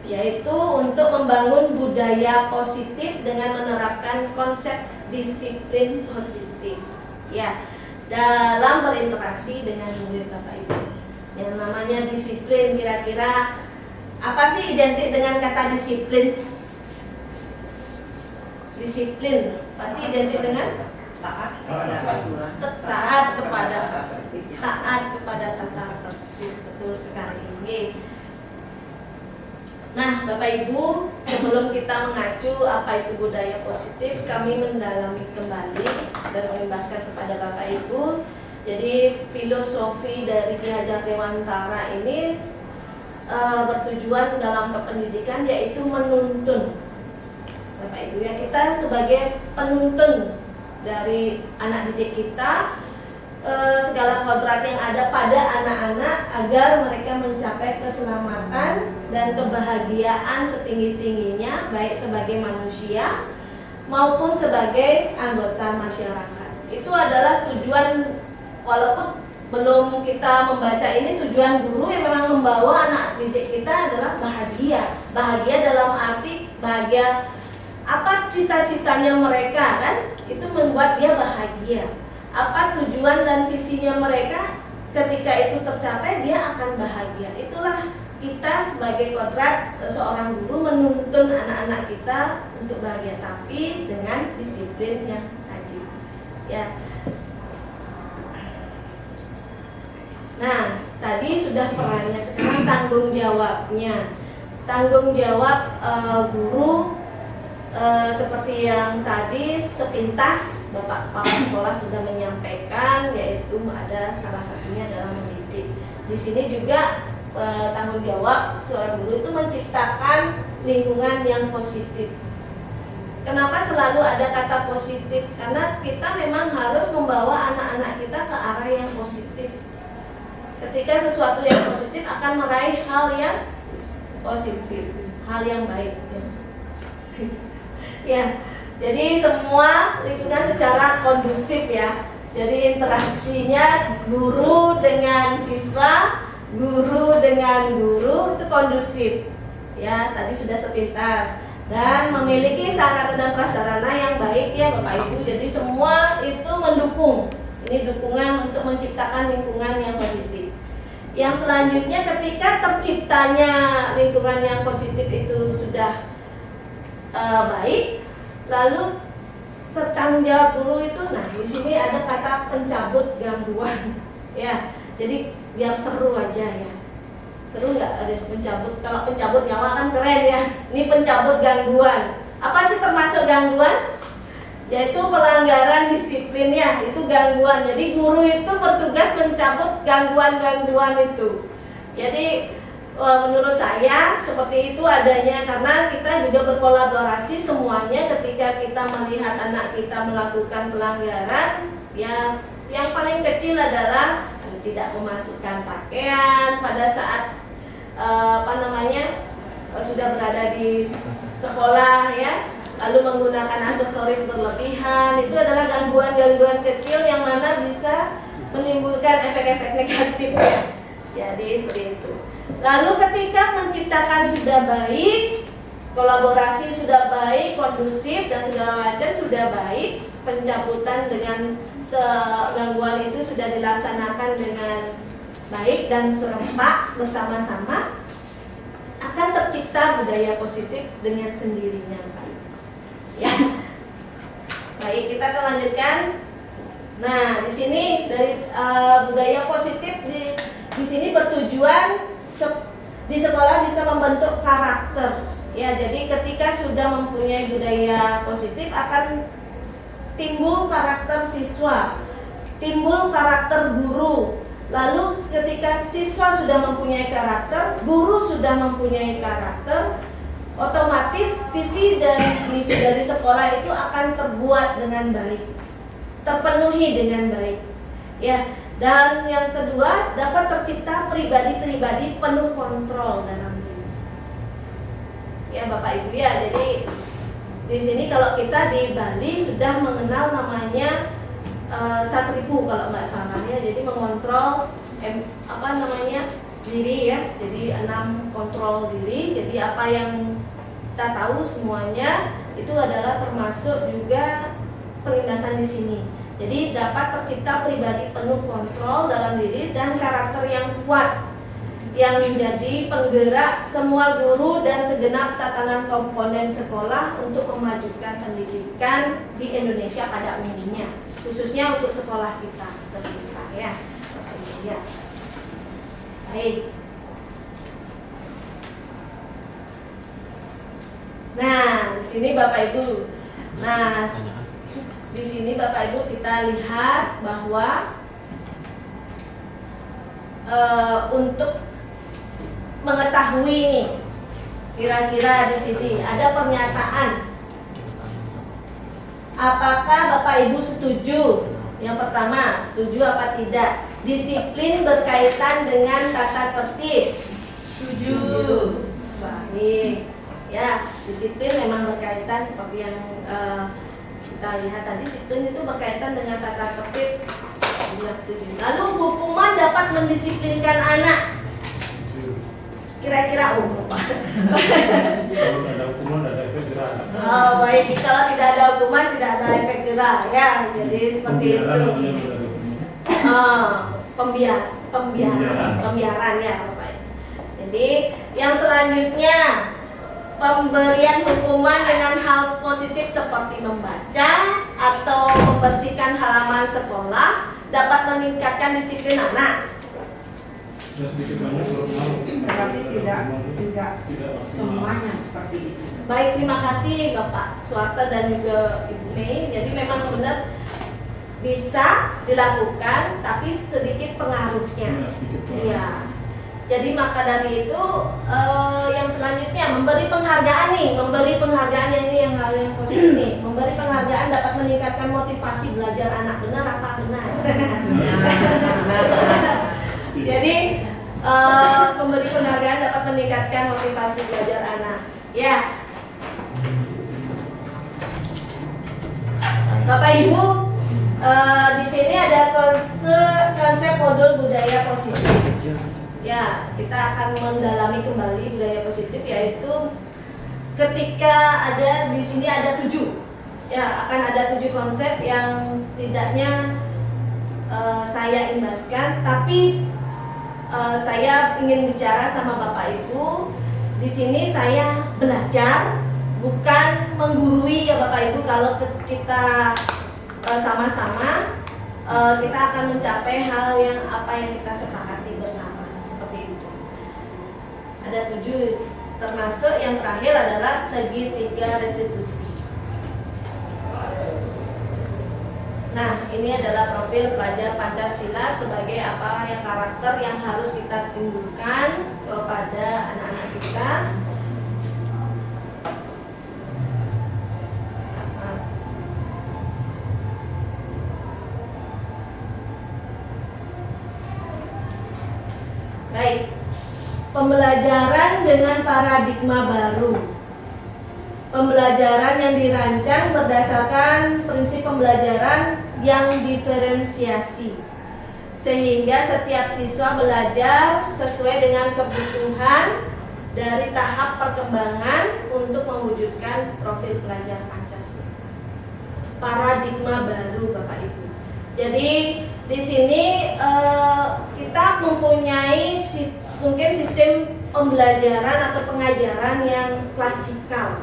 yaitu untuk membangun budaya positif dengan menerapkan konsep disiplin positif, ya, dalam berinteraksi dengan murid Bapak Ibu. Yang namanya disiplin, kira-kira apa sih identik dengan kata disiplin? Disiplin pasti identik dengan taat kepada aturan, taat kepada tata tertib. Betul sekali. Nah, Bapak Ibu, sebelum kita mengacu apa itu budaya positif, kami mendalami kembali dan mengimbaskan kepada Bapak Ibu. Jadi filosofi dari Ki Hajar Dewantara ini bertujuan dalam kependidikan, yaitu menuntun. Bapak Ibu, ya, kita sebagai penuntun dari anak didik kita, segala kodrat yang ada pada anak-anak agar mereka mencapai keselamatan dan kebahagiaan setinggi-tingginya, baik sebagai manusia maupun sebagai anggota masyarakat. Itu adalah tujuan, walaupun belum kita membaca ini, tujuan guru yang memang membawa anak didik kita adalah bahagia. Bahagia dalam arti bahagia apa cita-citanya mereka, kan? Itu membuat dia bahagia. Apa tujuan dan visinya mereka, ketika itu tercapai dia akan bahagia. Itulah kita sebagai kodrat seorang guru menuntun anak-anak kita untuk bahagia, tapi dengan disiplin yang tajam, ya. Nah, tadi sudah perannya, sekarang tanggung jawabnya. Tanggung jawab guru seperti yang tadi sepintas Bapak Kepala Sekolah sudah menyampaikan, yaitu ada salah satunya adalah mendidik. Di sini juga tanggung jawab seorang guru itu menciptakan lingkungan yang positif. Kenapa selalu ada kata positif? Karena kita memang harus membawa anak-anak kita ke arah yang positif. Ketika sesuatu yang positif akan meraih hal yang positif, hal yang baik, ya. Ya, jadi semua lingkungan secara kondusif, ya. Jadi interaksinya guru dengan siswa, guru dengan guru itu kondusif, ya. Tadi sudah sepintas, dan memiliki sarana dan prasarana yang baik, ya Bapak Ibu. Jadi semua itu mendukung. Ini dukungan untuk menciptakan lingkungan yang positif. Yang selanjutnya, ketika terciptanya lingkungan yang positif itu sudah baik, lalu bertanggung jawab guru itu, nah di sini ada kata pencabut gangguan, ya. Jadi biar seru aja, ya. Seru nggak ada pencabut? Kalau pencabut nyawa kan keren, ya. Ini pencabut gangguan. Apa sih termasuk gangguan? Yaitu pelanggaran disiplinnya, itu gangguan. Jadi guru itu bertugas mencabut gangguan-gangguan itu. Jadi menurut saya seperti itu adanya, karena kita juga berkolaborasi semuanya. Ketika kita melihat anak kita melakukan pelanggaran, ya yang paling kecil adalah tidak memasukkan pakaian pada saat sudah berada di sekolah, ya. Lalu menggunakan aksesoris berlebihan, itu adalah gangguan-gangguan kecil yang mana bisa menimbulkan efek-efek negatif, ya. Jadi seperti itu. Lalu ketika menciptakan sudah baik, kolaborasi sudah baik, kondusif dan segala macam sudah baik, pencabutan dengan gangguan itu sudah dilaksanakan dengan baik dan serempak bersama-sama, akan tercipta budaya positif dengan sendirinya, Pak. Ya, baik, kita akan lanjutkan. Nah, di sini dari budaya positif di sini bertujuan di sekolah bisa membentuk karakter. Ya, jadi ketika sudah mempunyai budaya positif akan timbul karakter siswa, timbul karakter guru. Lalu ketika siswa sudah mempunyai karakter, guru sudah mempunyai karakter, otomatis visi dan misi dari sekolah itu akan terbuat dengan baik, terpenuhi dengan baik. Ya, dan yang kedua, dapat tercipta pribadi-pribadi penuh kontrol dalam diri. Ya, Bapak Ibu ya, jadi di sini kalau kita di Bali sudah mengenal namanya satripu kalau nggak salah ya, jadi mengontrol diri ya, jadi 6 kontrol diri. Jadi apa yang kita tahu semuanya itu adalah termasuk juga penindasan di sini. Jadi dapat tercipta pribadi penuh kontrol dalam diri dan karakter yang kuat, yang menjadi penggerak semua guru dan segenap tatanan komponen sekolah untuk memajukan pendidikan di Indonesia pada umumnya, khususnya untuk sekolah kita tercinta ya. Ya. Baik. Nah, di sini Bapak Ibu. Nah, di sini Bapak Ibu kita lihat bahwa untuk mengetahui nih, kira-kira di sini ada pernyataan. Apakah Bapak Ibu setuju? Yang pertama, setuju apa tidak? Disiplin berkaitan dengan tata tertib. Setuju. Baik. Ya, disiplin memang berkaitan seperti yang kita lihat tadi, disiplin itu berkaitan dengan tata tertib. Lalu hukuman dapat mendisiplinkan anak. Kira-kira umum Pak. Kalau ada hukuman ada efek jerah. Oh, baik, kalau tidak ada hukuman tidak ada efek jerah ya. Jadi seperti itu. Pembiaran ya Bapak. Jadi yang selanjutnya, pemberian hukuman dengan hal positif seperti membaca atau membersihkan halaman sekolah dapat meningkatkan disiplin anak. Sedikit banyak Tapi tidak semuanya seperti itu. Baik, terima kasih Bapak Suwarta dan juga Ibu Mei. Jadi memang benar bisa dilakukan, tapi sedikit pengaruhnya. Iya. Jadi maka dari itu yang selanjutnya memberi penghargaan nih, memberi penghargaan yang ini yang hal yang positif nih. Memberi penghargaan dapat meningkatkan motivasi belajar anak. Benar apa benar? Jadi pemberi penghargaan dapat meningkatkan motivasi belajar anak. Ya. Bapak Ibu, di sini ada konsep modul budaya positif. Ya, kita akan mendalami kembali budaya positif, yaitu ketika ada di sini ada 7. Ya, akan ada 7 konsep yang setidaknya saya imbaskan, tapi saya ingin bicara sama Bapak Ibu. Di sini saya belajar, bukan menggurui ya Bapak Ibu. Kalau kita sama-sama, kita akan mencapai hal yang apa yang kita sepakati bersama, seperti itu. Ada 7, termasuk yang terakhir adalah segitiga restitusi. Nah, ini adalah profil pelajar Pancasila sebagai apa yang karakter yang harus kita timbulkan kepada anak-anak kita. Baik, pembelajaran dengan paradigma baru. Pembelajaran yang dirancang berdasarkan prinsip pembelajaran yang diferensiasi, sehingga setiap siswa belajar sesuai dengan kebutuhan dari tahap perkembangan untuk mewujudkan profil pelajar Pancasila. Paradigma baru Bapak Ibu. Jadi di sini kita mempunyai mungkin sistem pembelajaran atau pengajaran yang klasikal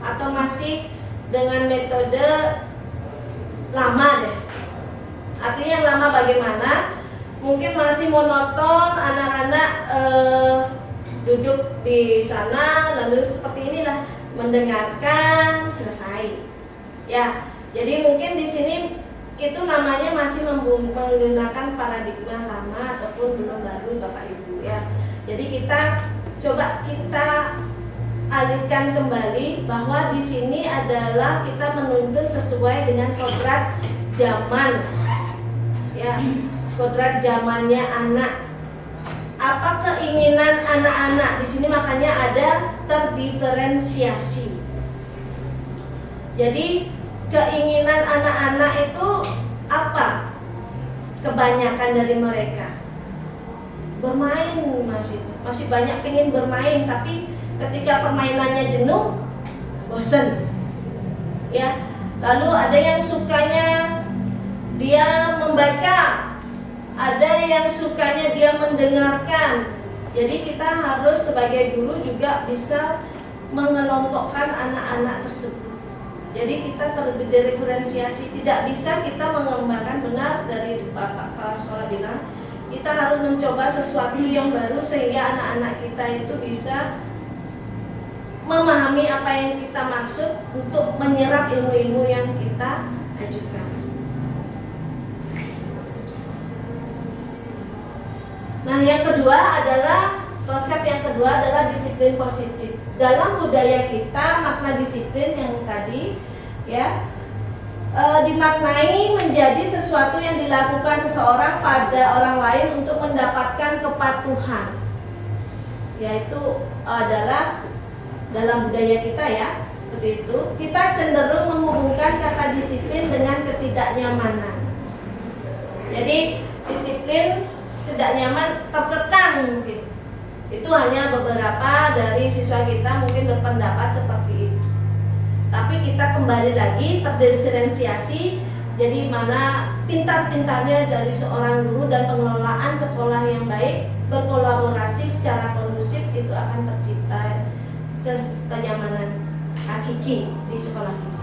atau masih dengan metode lama deh. Artinya yang lama bagaimana? Mungkin masih monoton, anak-anak duduk di sana lalu seperti inilah, mendengarkan selesai. Ya, jadi mungkin di sini itu namanya masih menggunakan paradigma lama ataupun belum baru Bapak Ibu ya. Jadi kita coba alihkan kembali bahwa di sini adalah kita menuntun sesuai dengan kodrat zaman, ya, kodrat zamannya anak. Apa keinginan anak-anak di sini, makanya ada terdiferensiasi. Jadi keinginan anak-anak itu apa? Kebanyakan dari mereka bermain, masih banyak pengen bermain, tapi ketika permainannya jenuh, bosen, ya. Lalu ada yang sukanya dia membaca, ada yang sukanya dia mendengarkan. Jadi kita harus sebagai guru juga bisa mengelompokkan anak-anak tersebut. Jadi kita terdiferensiasi, tidak bisa kita mengembangkan benar. Dari Bapak Kepala Sekolah bilang, kita harus mencoba sesuatu yang baru sehingga anak-anak kita itu bisa memahami apa yang kita maksud untuk menyerap ilmu-ilmu yang kita ajukan. Nah, yang kedua adalah konsep yang kedua adalah disiplin positif. Dalam budaya kita, makna disiplin yang tadi, ya, dimaknai menjadi sesuatu yang dilakukan seseorang pada orang lain untuk mendapatkan kepatuhan. Yaitu adalah dalam budaya kita, ya, seperti itu. Kita cenderung menghubungkan kata disiplin dengan ketidaknyamanan. Jadi disiplin tidak nyaman, tertekan mungkin. Itu hanya beberapa dari siswa kita mungkin berpendapat seperti itu. Tapi kita kembali lagi terdiferensiasi. Jadi mana pintar-pintarnya dari seorang guru dan pengelolaan sekolah yang baik berkolaborasi secara kondusif, itu akan tercipta kenyamanan hakiki di sekolah kita.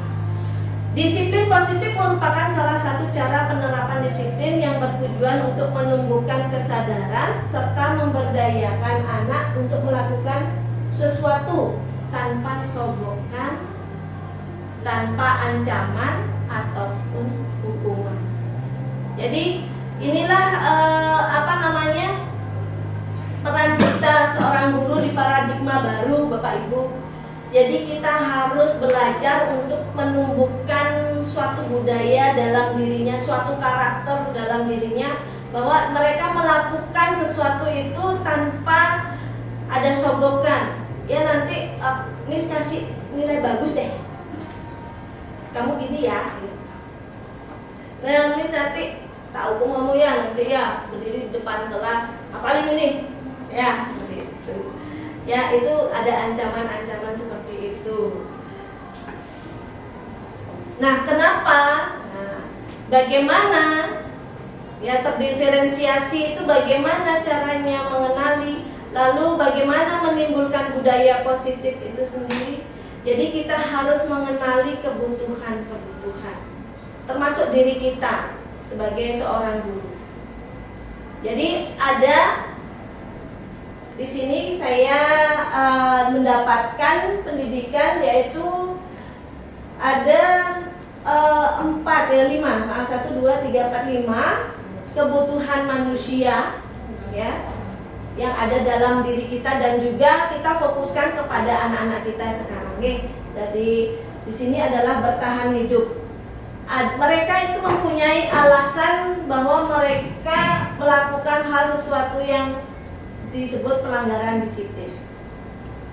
Disiplin positif merupakan salah satu cara penerapan disiplin yang bertujuan untuk menumbuhkan kesadaran serta memberdayakan anak untuk melakukan sesuatu tanpa sogokan, tanpa ancaman ataupun hukuman. Jadi inilah peran kita seorang guru di paradigma baru, Bapak Ibu. Jadi kita harus belajar untuk menumbuhkan suatu budaya dalam dirinya, suatu karakter dalam dirinya, bahwa mereka melakukan sesuatu itu tanpa ada sogokan. Ya, nanti Miss kasih nilai bagus deh, kamu gini ya. Nah, Miss nanti tak hukum kamu ya, nanti ya berdiri di depan kelas, apalin ini, ya seperti itu. Ya, itu ada ancaman-ancaman seperti itu. Nah, kenapa? Nah, bagaimana ya terdiferensiasi itu, bagaimana caranya mengenali, lalu bagaimana menimbulkan budaya positif itu sendiri. Jadi kita harus mengenali kebutuhan-kebutuhan, termasuk diri kita sebagai seorang guru. Jadi ada di sini saya mendapatkan pendidikan, yaitu ada 5 kebutuhan manusia, ya, yang ada dalam diri kita, dan juga kita fokuskan kepada anak-anak kita sekarang. Jadi di sini adalah bertahan hidup. Mereka itu mempunyai alasan bahwa mereka melakukan hal sesuatu yang disebut pelanggaran disiplin.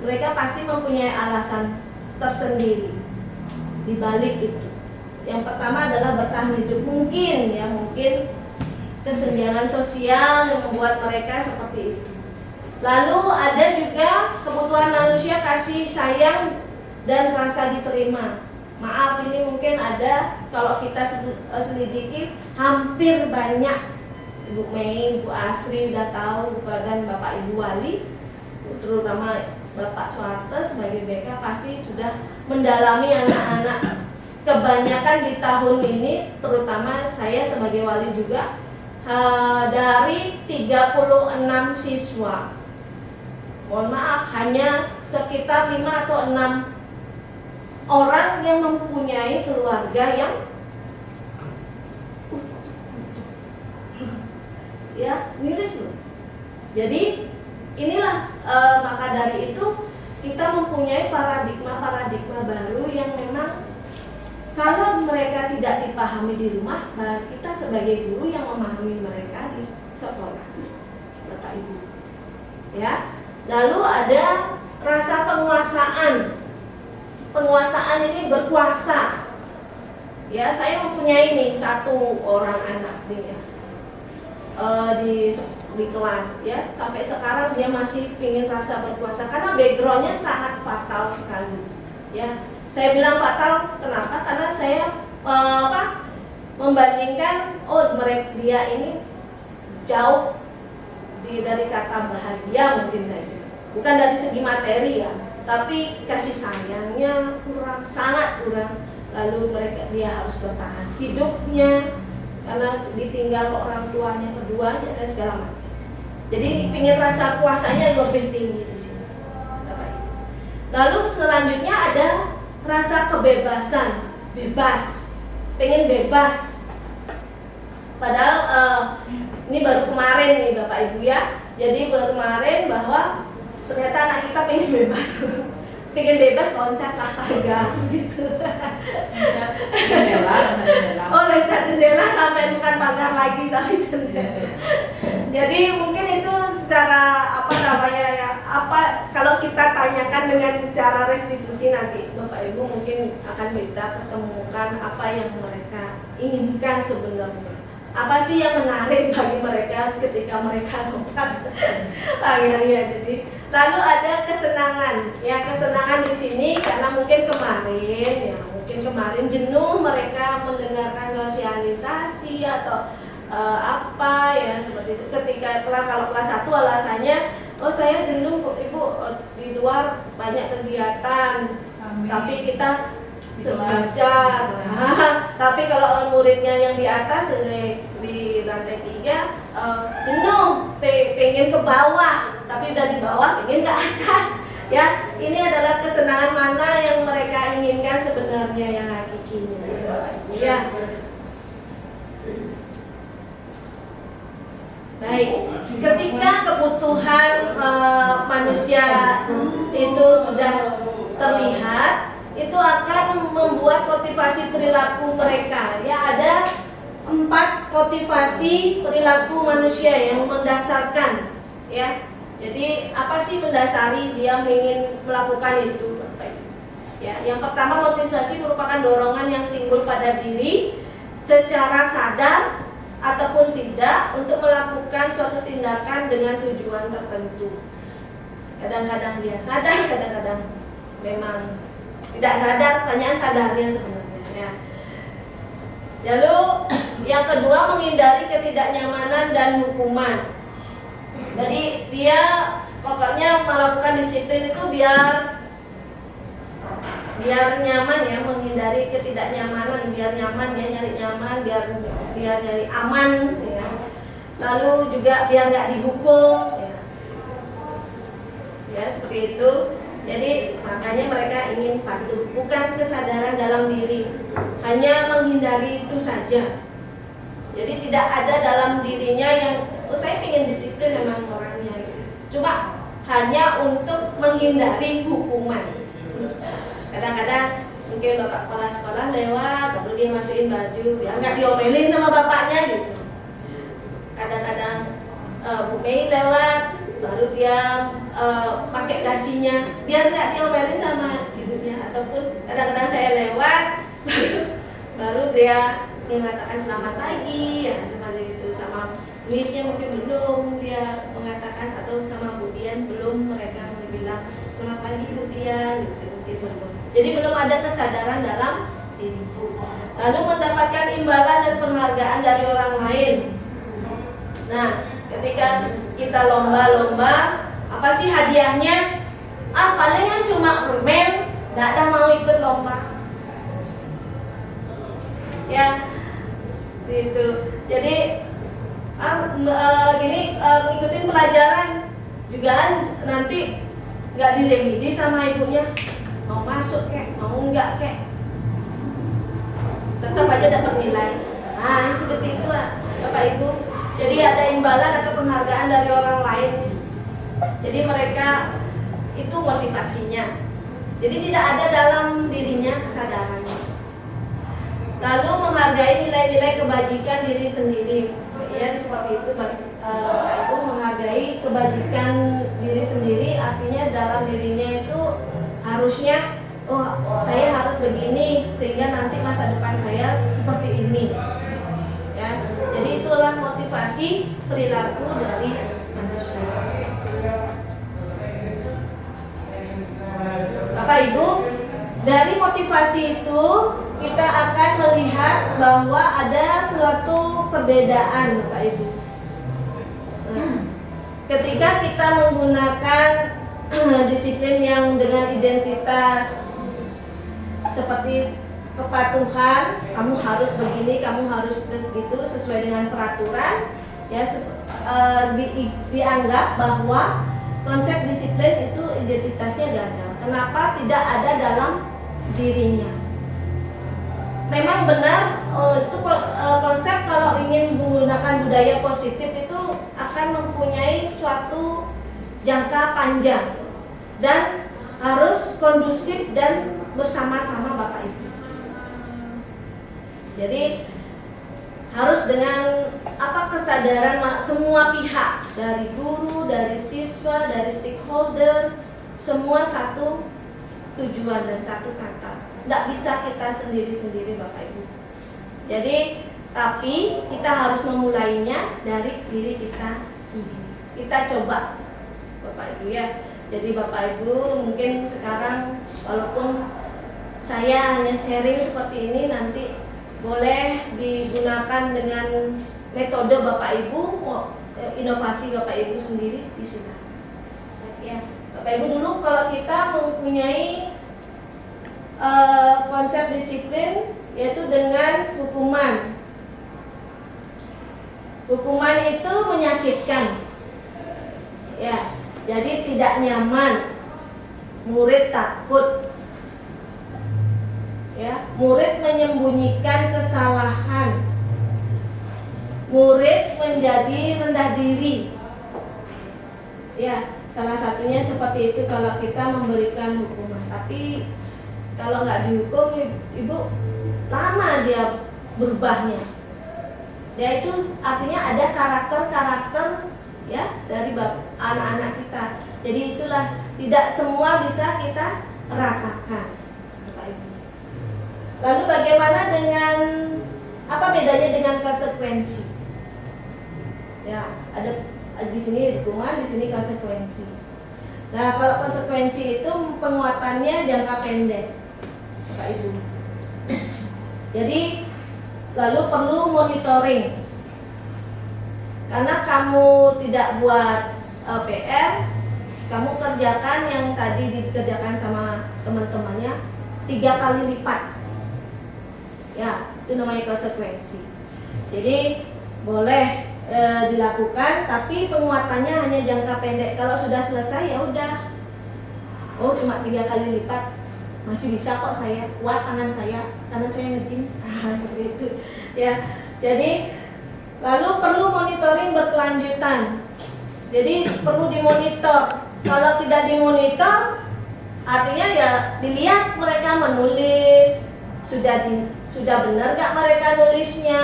Mereka pasti mempunyai alasan tersendiri di balik itu. Yang pertama adalah bertahan hidup. Mungkin kesenjangan sosial yang membuat mereka seperti itu. Lalu ada juga kebutuhan manusia kasih sayang dan rasa diterima. Maaf, ini mungkin ada, kalau kita selidiki hampir banyak. Ibu Mei, Bu Asri udah tahu, dan Bapak Ibu Wali, terutama Bapak Soeharto sebagai BK pasti sudah mendalami anak-anak. Kebanyakan di tahun ini, terutama saya sebagai wali juga, dari 36 siswa, mohon maaf, hanya sekitar 5 atau 6 orang yang mempunyai keluarga yang ya miris loh. Jadi inilah maka dari itu kita mempunyai paradigma baru yang memang kalau mereka tidak dipahami di rumah, kita sebagai guru yang memahami mereka di sekolah, Bapak Ibu. Ya, lalu ada rasa penguasaan. Penguasaan ini berkuasa. Ya, saya mempunyai nih satu orang anak nih ya, di kelas ya, sampai sekarang dia masih ingin rasa berkuasa karena backgroundnya sangat fatal sekali. Ya, saya bilang fatal kenapa? Karena saya membandingkan dia ini jauh dari kata bahagia mungkin saja, bukan dari segi materi ya, tapi kasih sayangnya kurang, sangat kurang. Lalu dia harus bertahan hidupnya karena ditinggal orang tuanya keduanya dan segala macam. Jadi ingin rasa kuasanya lebih tinggi di sini. Lalu selanjutnya ada rasa kebebasan, bebas, pengen bebas. Padahal ini baru kemarin nih Bapak Ibu ya. Jadi baru kemarin bahwa ternyata anak kita pengen bebas. Pengen bebas loncat tangga gitu. Oh, loncat jendela sampai bukan pagar lagi tapi jendela. Jadi mungkin itu secara kalau kita tanyakan dengan cara restitusi nanti Bapak Ibu mungkin akan kita ketemukan apa yang mereka inginkan sebenarnya. Apa sih yang menarik bagi mereka ketika mereka lompat tangannya. Jadi lalu ada kesenangan. Ya, kesenangan di sini karena mungkin kemarin jenuh mereka mendengarkan sosialisasi atau apa ya seperti itu. Ketika kalau kelas 1 alasannya saya jenuh Ibu, di luar banyak kegiatan. Tapi kita belajar. Tapi kalau muridnya yang di atas di lantai 3 jenuh, pengen ke bawah, tapi udah di bawah pengen ke atas. Ya, ini adalah kesenangan mana yang mereka inginkan sebenarnya yang hakikinya. Ya. Baik, ketika kebutuhan manusia itu sudah terlihat, itu akan membuat motivasi perilaku mereka. Ya, ada 4 motivasi perilaku manusia yang mendasarkan. Ya, jadi apa sih mendasari dia ingin melakukan itu? Ya, yang pertama, motivasi merupakan dorongan yang timbul pada diri secara sadar ataupun tidak untuk melakukan suatu tindakan dengan tujuan tertentu. Kadang-kadang dia sadar, kadang-kadang memang tidak sadar. Pertanyaan sadarnya sebenarnya ya. Lalu yang kedua, menghindari ketidaknyamanan dan hukuman. Jadi dia pokoknya melakukan disiplin itu biar nyaman ya, menghindari ketidaknyamanan, biar nyaman ya, nyari nyaman, biar nyari aman ya. Lalu juga biar nggak dihukum ya seperti itu. Jadi makanya mereka ingin patuh, bukan kesadaran dalam diri, hanya menghindari itu saja. Jadi tidak ada dalam dirinya yang saya ingin disiplin memang orangnya, cuma hanya untuk menghindari hukuman. Kadang-kadang mungkin bapak kepala sekolah lewat, baru dia masukin baju biar nggak diomelin sama bapaknya gitu. Kadang-kadang Bu Mei lewat, baru dia pakai dasinya biar nggak diomelin sama ibunya. Ataupun kadang-kadang saya lewat, baru dia mengatakan selamat pagi ya, seperti itu. Sama Miss-nya mungkin belum dia mengatakan, atau sama Bu Dian belum mereka bilang selamat pagi Bu Dian gitu, mungkin belum. Jadi belum ada kesadaran dalam diriku. Lalu mendapatkan imbalan dan penghargaan dari orang lain. Nah, ketika kita lomba-lomba, apa sih hadiahnya? Palingan cuma permen, nggak ada mau ikut lomba. Ya, gitu. Jadi ngikutin pelajaran juga nanti nggak diremedi sama ibunya, mau masuk kek, mau enggak kek, tetap aja dapat nilai. Nah, seperti itu Bapak Ibu. Jadi ada imbalan atau penghargaan dari orang lain. Jadi mereka Itu motivasinya. Jadi tidak ada dalam dirinya kesadarannya. Lalu menghargai nilai-nilai kebajikan diri sendiri. Ya, seperti itu Pak Ibu, menghargai kebajikan diri sendiri artinya dalam dirinya itu harusnya saya harus begini sehingga nanti masa depan saya seperti ini. Ya, jadi itulah motivasi perilaku dari manusia. Bapak Ibu, dari motivasi itu kita akan melihat bahwa ada suatu perbedaan Bapak Ibu. Ketika kita menggunakan disiplin yang dengan identitas seperti kepatuhan, kamu harus begini, kamu harus begitu sesuai dengan peraturan, ya dianggap bahwa konsep disiplin itu identitasnya gagal. Kenapa tidak ada dalam dirinya? Memang benar itu konsep kalau ingin menggunakan budaya positif itu akan mempunyai suatu jangka panjang dan harus kondusif dan bersama-sama Bapak Ibu. Jadi harus dengan kesadaran semua pihak, dari guru, dari siswa, dari stakeholder, semua satu tujuan dan satu kata. Tidak bisa kita sendiri-sendiri Bapak Ibu. Jadi tapi kita harus memulainya dari diri kita sendiri. Kita coba Bapak Ibu ya. Jadi Bapak Ibu mungkin sekarang walaupun saya hanya sharing seperti ini, nanti boleh digunakan dengan metode Bapak Ibu, inovasi Bapak Ibu sendiri di sini. Ya, Bapak Ibu dulu kalau kita mempunyai konsep disiplin yaitu dengan hukuman. Hukuman itu menyakitkan. Ya, jadi tidak nyaman. Murid takut. Ya, murid menyembunyikan kesalahan. Murid menjadi rendah diri. Ya, salah satunya seperti itu kalau kita memberikan hukuman. Tapi kalau nggak dihukum, Ibu lama dia berubahnya. Dia itu artinya ada karakter-karakter ya dari anak-anak kita. Jadi itulah tidak semua bisa kita ratakan. Lalu bagaimana dengan apa bedanya dengan konsekuensi? Ya, ada di sini hukuman, di sini konsekuensi. Nah, kalau konsekuensi itu penguatannya jangka pendek, Bapak Ibu. Jadi lalu perlu monitoring. Karena kamu tidak buat PR, kamu kerjakan yang tadi dikerjakan sama teman-temannya 3 kali lipat. Ya, itu namanya konsekuensi. Jadi boleh dilakukan, tapi penguatannya hanya jangka pendek. Kalau sudah selesai ya udah. Oh, cuma 3 kali lipat, masih bisa kok saya, kuat tangan saya karena saya nge-gym. Seperti itu. Ya, jadi lalu perlu monitoring berkelanjutan. Jadi perlu dimonitor. Kalau tidak dimonitor, artinya ya dilihat mereka menulis sudah benar gak mereka nulisnya,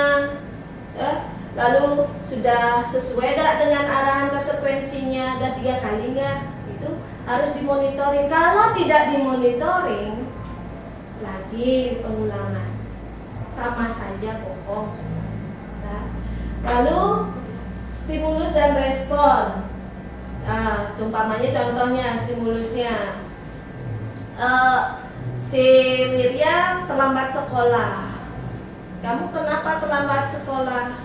ya? Lalu sudah sesuai gak dengan arahan konsekuensinya, dan 3 kali gak, itu harus dimonitoring. Kalau tidak dimonitoring, lagi pengulangan, sama saja bohong. Nah, lalu stimulus dan respon. Nah, contohnya stimulusnya. Si Mirya terlambat sekolah. Kamu kenapa terlambat sekolah?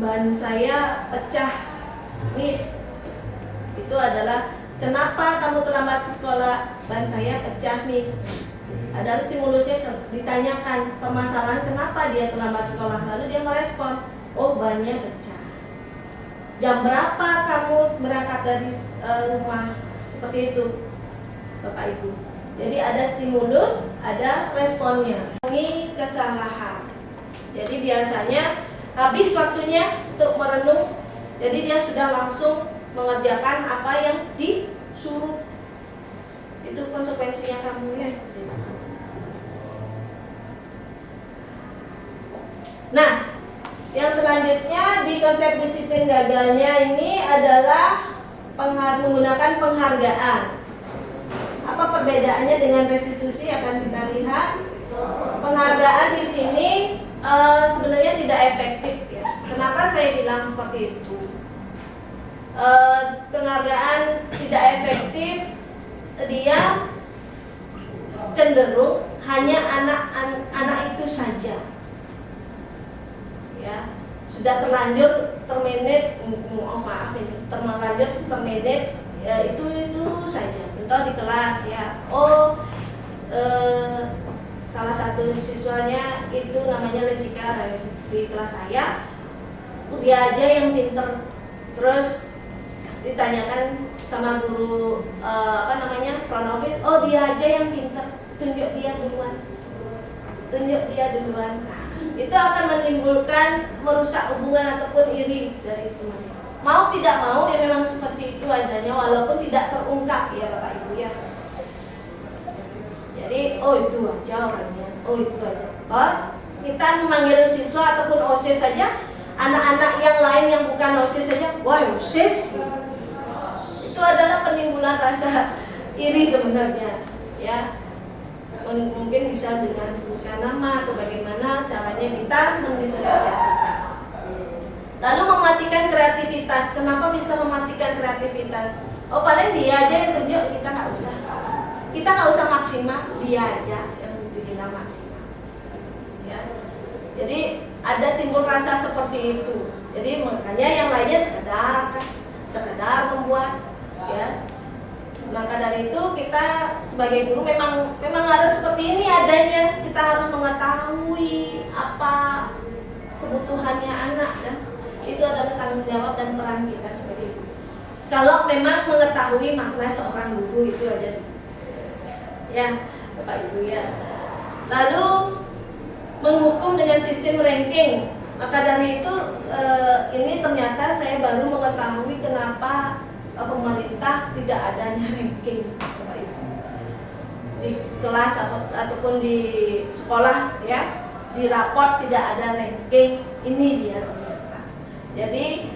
Ban saya pecah, Miss. Itu adalah kenapa kamu terlambat sekolah? Ban saya pecah, Miss. Ada stimulusnya, ditanyakan permasalahan kenapa dia terlambat sekolah. Lalu dia merespon, oh bannya pecah. Jam berapa kamu berangkat dari rumah? Seperti itu, Bapak Ibu. Jadi ada stimulus, ada responnya. Ini kesalahan. Jadi biasanya habis waktunya untuk merenung, jadi dia sudah langsung mengerjakan apa yang surut. Itu konsekuensinya kamu ya seperti itu. Nah, yang selanjutnya di konsep disiplin gagalnya ini adalah menggunakan penghargaan. Apa perbedaannya dengan restitusi akan kita lihat. Penghargaan di sini sebenarnya tidak efektif ya. Kenapa saya bilang seperti itu? Penghargaan tidak efektif, dia cenderung hanya anak itu saja. Ya, sudah terlanjur termanage, ya itu saja. Contoh di kelas ya, salah satu siswanya itu namanya Lesika di kelas saya, dia aja yang pinter. Terus ditanyakan sama guru front office, dia aja yang pinter, tunjuk dia duluan. Nah, itu akan menimbulkan merusak hubungan ataupun iri dari teman. Mau tidak mau ya memang seperti itu adanya, walaupun tidak terungkap ya Bapak Ibu ya. Jadi itu aja orangnya, itu aja. Kita memanggil siswa ataupun OSIS saja, anak-anak yang lain yang bukan OSIS saja, wah OSIS. Itu adalah penimbulan rasa iri sebenarnya ya. Mungkin bisa dengan sebutkan nama atau bagaimana caranya kita mendiferensiasikan. Lalu mematikan kreativitas. Kenapa bisa mematikan kreativitas? Paling dia aja yang tunjuk, kita nggak usah. Kita nggak usah maksimal, dia aja yang dibilang maksimal. Ya. Jadi ada timbul rasa seperti itu. Jadi makanya yang lainnya sekedar membuat ya. Maka dari itu kita sebagai guru memang harus seperti ini adanya. Kita harus mengetahui apa kebutuhannya anak dan itu adalah tanggung jawab dan peran kita sebagai guru. Kalau memang mengetahui makna seorang guru itu aja. Ya, Bapak Ibu ya. Lalu menghukum dengan sistem ranking. Maka dari itu ini ternyata saya baru mengetahui kenapa pemerintah tidak adanya ranking, Bapak Ibu. Di kelas ataupun di sekolah ya, di raport tidak ada ranking. Ini dia ternyata. Jadi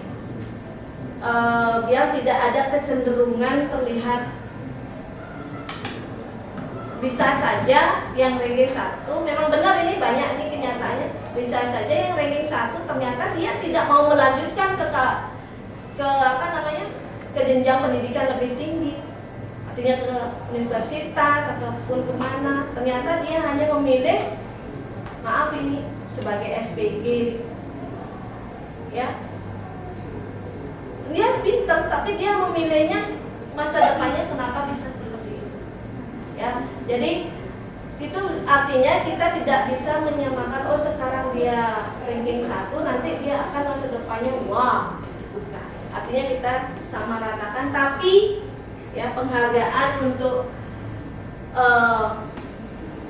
biar tidak ada kecenderungan terlihat bisa saja yang ranking 1, memang benar ini banyak ini kenyataannya, bisa saja yang ranking 1 ternyata dia tidak mau melanjutkan ke jenjang pendidikan lebih tinggi, artinya ke universitas ataupun kemana. Ternyata dia hanya memilih, maaf ini sebagai SPG, ya. Dia pintar, tapi dia memilihnya masa depannya kenapa bisa seperti itu, ya. Jadi itu artinya kita tidak bisa menyamakan, sekarang dia ranking 1, nanti dia akan masa depannya wah. Bukan. Artinya kita sama ratakan, tapi ya penghargaan untuk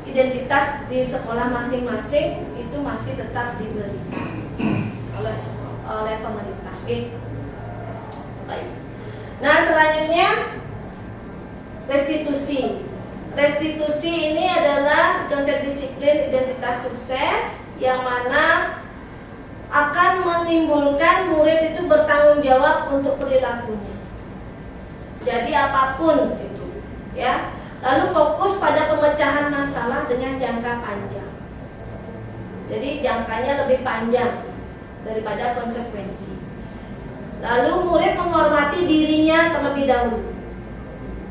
identitas di sekolah masing-masing itu masih tetap diberikan oleh pemerintah. Baik. Nah, selanjutnya restitusi. Restitusi ini adalah konsep disiplin identitas sukses yang mana akan menimbulkan murid itu bertanggung jawab untuk perilakunya. Jadi apapun itu, ya. Lalu fokus pada pemecahan masalah dengan jangka panjang. Jadi jangkanya lebih panjang daripada konsekuensi. Lalu murid menghormati dirinya terlebih dahulu.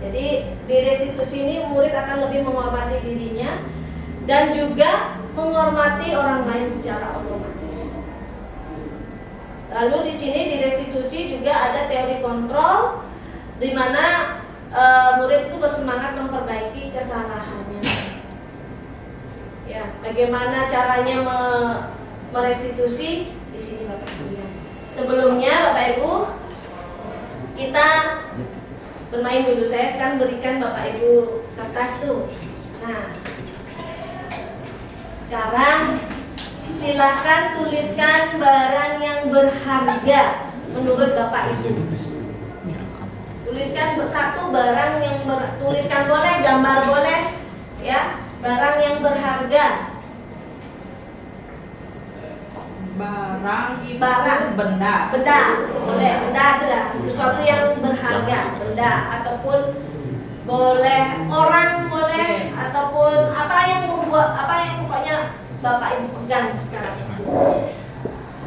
Jadi di restitusi ini murid akan lebih menghormati dirinya dan juga menghormati orang lain secara otomatis. Lalu di sini di restitusi juga ada teori kontrol, di mana murid itu bersemangat memperbaiki kesalahannya. Ya, bagaimana caranya merestitusi di sini Bapak Ibu. Sebelumnya Bapak Ibu, kita bermain dulu. Saya akan berikan Bapak Ibu kertas tuh. Nah, sekarang silahkan tuliskan barang yang berharga menurut Bapak Ibu. Tuliskan tuliskan satu barang yang tuliskan boleh, gambar boleh, ya. Barang yang berharga. Barang itu Barang. benda. Benda, boleh. Benda itu dah sesuatu yang berharga, benda ataupun boleh orang, boleh ataupun apa yang pokoknya Bapak Ibu pegang secara teguh.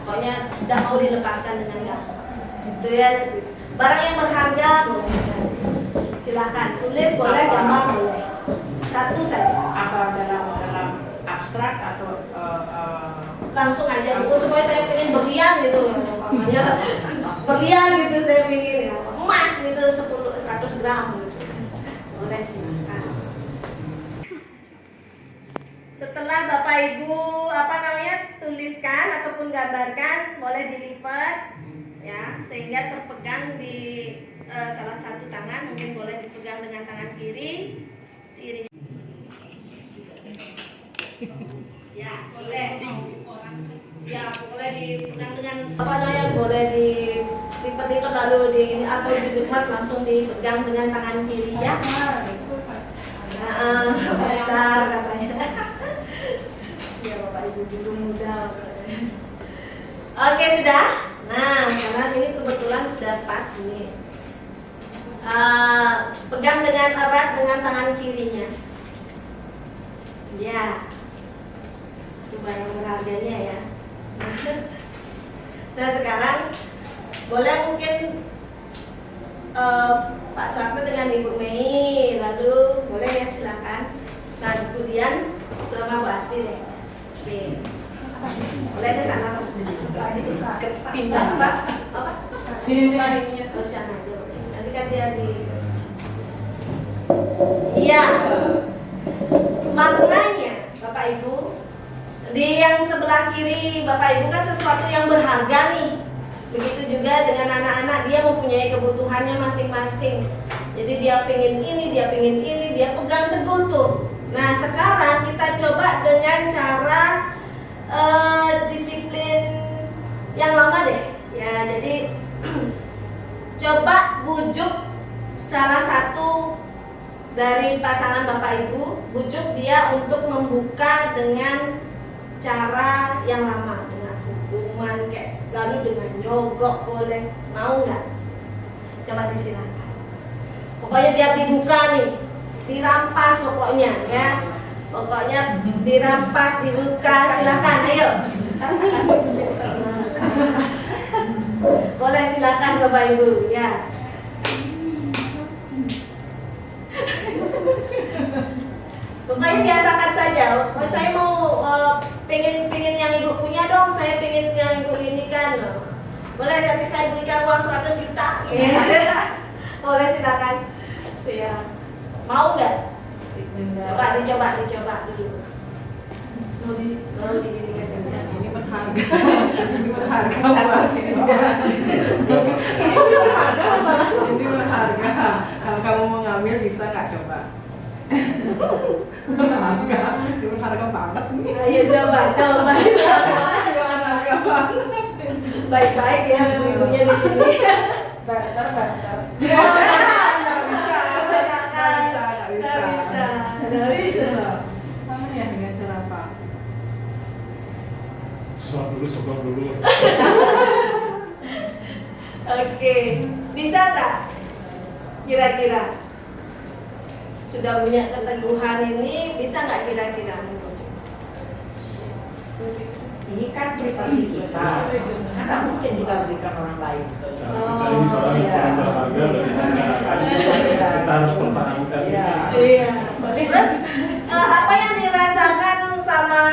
Pokoknya tidak mau dilepaskan dengan gampang. Itu ya. Barang yang berharga boleh. Silakan tulis boleh, gambar boleh. Satu saja. Apa dalam abstrak atau Langsung aja Bu, supaya saya pengen berlian gitu, umpamanya berlian gitu saya pengen ya. Emas gitu 100 gram gitu. Boleh silakan. Setelah Bapak Ibu tuliskan ataupun gambarkan, boleh dilipat ya sehingga terpegang di salah satu tangan, mungkin boleh dipegang dengan tangan kiri. Ya, boleh. Ya, boleh dipegang dengan boleh dilipat-lipat lalu atau dikemas langsung dipegang dengan tangan kiri ya. Pacar katanya. Ya Bapak Ibu dulu muda. Oke sudah. Nah karena ini kebetulan sudah pas ini. Pegang dengan erat dengan tangan kirinya. Ya. Coba yang berharganya ya. Nah sekarang boleh mungkin Pak Suwarto dengan Ibu Mei, lalu boleh ya silakan. Nah kemudian sama Bu Asri deh. Oke. Boleh ke sana Mas. Pindah Mbak. Apa? sini Harus sana aja. Nanti kan dia di. Iya. Maknanya Bapak Ibu di yang sebelah kiri Bapak Ibu kan sesuatu yang berharga nih. Begitu juga dengan anak-anak, dia mempunyai kebutuhannya masing-masing. Jadi dia pengen ini, dia pegang teguh tuh. Nah sekarang kita coba dengan cara disiplin yang lama deh. Ya jadi coba bujuk salah satu dari pasangan Bapak Ibu, bujuk dia untuk membuka dengan cara yang lama, dengan hukuman kayak lalu dengan nyogok boleh, mau nggak? Coba disilakan. Pokoknya biar dibuka nih, dirampas pokoknya ya. Pokoknya dirampas, dibuka, silakan, ayo. Boleh silakan Bapak Ibu ya. Pokoknya biasakan saja. Saya mau pengen yang ibu punya dong. Saya pengen yang ibu ini kan. Boleh nanti saya berikan uang 100 juta. Boleh silakan. Ya. Mau nggak? Coba dicoba dulu. Mau diginikan. ini berharga. Ini berharga. Ini berharga. Kalau kamu mau ngambil bisa nggak coba? Berharga. Ini berharga banget. Ayo coba. Berharga banget. Baik-baik ya ibunya di sini. Better. Nggak bisa. Mana ya dengan cara apa? Suap dulu. Oke, bisa nggak? Kira-kira sudah punya keteguhan ini, bisa nggak kira-kira membujuk? Ini kan privasi kita, kan tak mungkin kita berikan orang lain. Kita ini barang yang paling berharga dari kita harus pertahankan ini. Iya. Terus apa yang dirasakan sama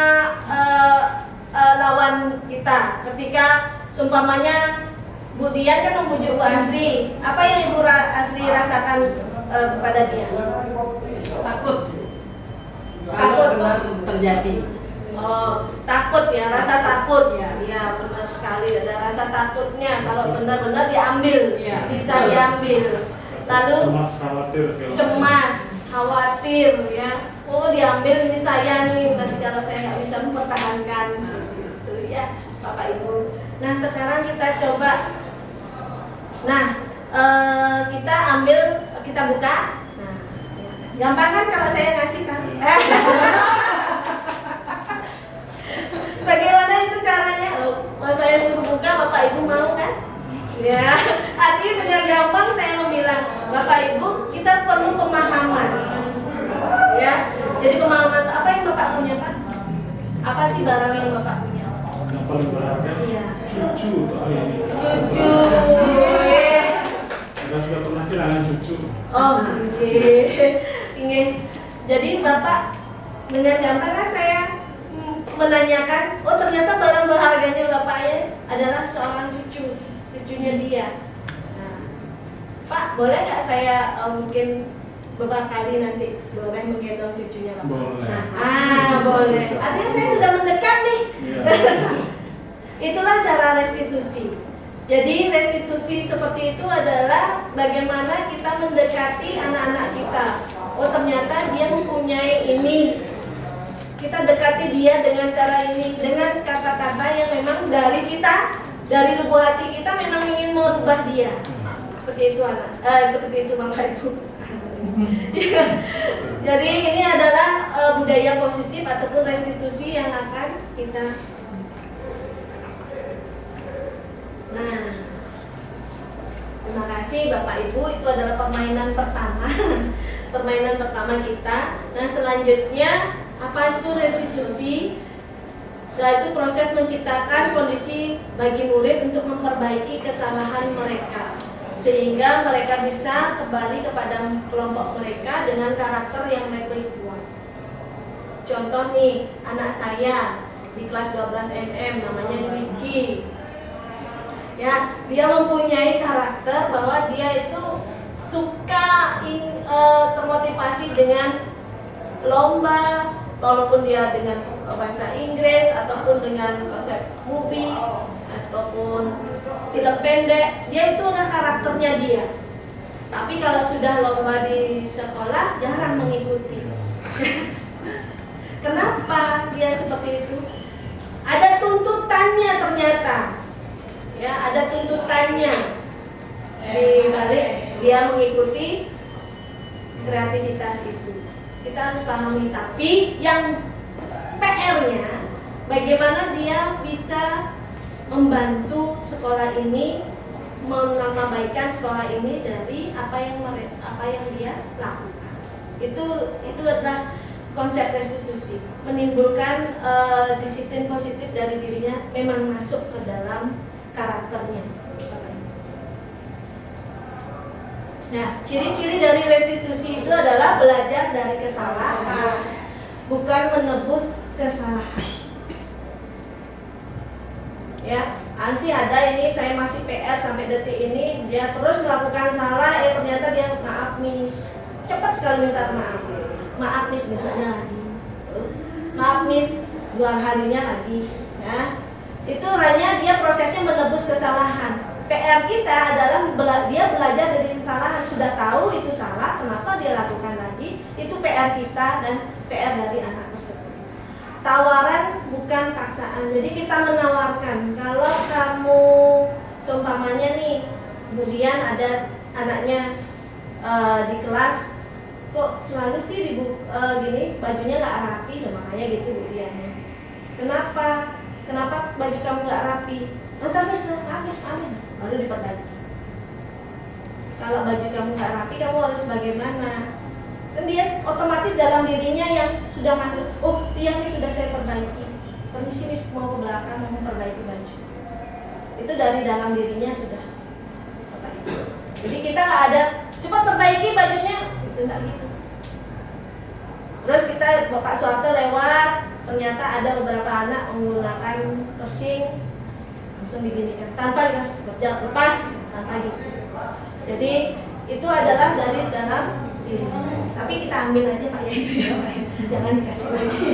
lawan kita ketika seumpamanya Bu Dian kan membujuk Bu Asri, apa yang Ibu Asri rasakan kepada dia? Takut. Takut. Benar terjadi. Oh, takut ya, rasa takut. Iya. Iya, benar sekali ada rasa takutnya kalau benar-benar diambil, Iya. bisa diambil. Lalu cemas, khawatir ya. Oh, diambil ini saya nih, nanti kalau saya nggak bisa mempertahankan seperti itu ya, Bapak Ibu. Nah, sekarang kita coba. Nah, kita buka. Nah, gampang kan kalau saya ngasih kan? Bagaimana itu caranya? Kalau saya suruh buka, Bapak Ibu mau kan? Ya, artinya dengan gampang saya mau bilang, Bapak Ibu, kita perlu pemahaman. Ya, jadi pemahaman apa yang Bapak punya, Pak? Apa sih barang yang Bapak punya? Yang paling berharga, Iya. cucu kali ini. Cucu. Kita sudah pernah kehilangan cucu. Oh, oke. Jadi Bapak dengan gampang kan saya menanyakan, oh ternyata barang berharganya Bapaknya adalah seorang cucunya dia. Nah, Pak, boleh nggak saya mungkin beberapa kali nanti boleh menggendong cucunya Bapak? Boleh. Boleh. Artinya saya sudah mendekat nih. Iya. Itulah cara restitusi. Jadi restitusi seperti itu adalah bagaimana kita mendekati anak-anak kita. Oh ternyata dia mempunyai ini. Kita dekati dia dengan cara ini, dengan kata-kata yang memang dari kita, dari lubuk hati kita memang ingin merubah dia. Seperti itu seperti itu Bapak Ibu. Jadi ini adalah budaya positif ataupun restitusi yang akan kita. Nah, terima kasih Bapak Ibu, itu adalah permainan pertama. Permainan pertama kita. Nah, selanjutnya apa itu restitusi? Nah, itu proses menciptakan kondisi bagi murid untuk memperbaiki kesalahan mereka, sehingga mereka bisa kembali kepada kelompok mereka dengan karakter yang lebih kuat. Contoh nih, anak saya di kelas 12 MM namanya Dwiki. Ya, dia mempunyai karakter bahwa dia itu suka termotivasi dengan lomba, walaupun dia dengan bahasa Inggris ataupun dengan konsep movie ataupun film pendek, dia itu adalah karakternya dia. Tapi kalau sudah lomba di sekolah jarang mengikuti. Kenapa dia seperti itu? Ada tuntutannya ternyata. Ya, ada tuntutannya di balik dia mengikuti kreativitas itu. Kita harus pahami, tapi yang PR-nya bagaimana dia bisa membantu sekolah ini, menambahkan sekolah ini dari apa yang dia lakukan. Itu adalah konsep restitusi, menimbulkan disiplin positif dari dirinya, memang masuk ke dalam karakternya. Nah, ciri-ciri dari restitusi itu adalah belajar dari kesalahan, bukan menebus kesalahan. Ya, sih ada ini saya masih PR sampai detik ini, dia terus melakukan salah, ternyata dia maaf miss, cepat sekali minta maaf. Maaf miss, besoknya lagi. Maaf miss, 2 harinya lagi. Ya, itu hanya dia prosesnya menebus kesalahan. PR kita adalah dia belajar dari kesalahan, sudah tahu itu salah, kenapa dia lakukan lagi, itu PR kita dan PR dari anak tersebut. Tawaran bukan paksaan, jadi kita menawarkan, kalau kamu seumpamanya nih, kemudian ada anaknya di kelas, kok selalu sih gini, bajunya nggak rapi, makanya gitu Diana. Kenapa baju kamu nggak rapi? Habis, baru diperbaiki. Kalau baju kamu nggak rapi, kamu harus bagaimana? Kan dia otomatis dalam dirinya yang sudah masuk, oh iya ini sudah saya perbaiki, permisi nih mau ke belakang mau memperbaiki baju. Itu dari dalam dirinya sudah. Jadi kita nggak ada, cepat perbaiki bajunya, itu nggak gitu. Terus kita Bapak Suharto lewat, ternyata ada beberapa anak menggunakan persing, langsung diginikan tanpa lepas, tanpa gitu. Jadi itu adalah dari dalam diri. Tapi kita ambil aja Pak ya itu ya Pak, jangan dikasih lagi.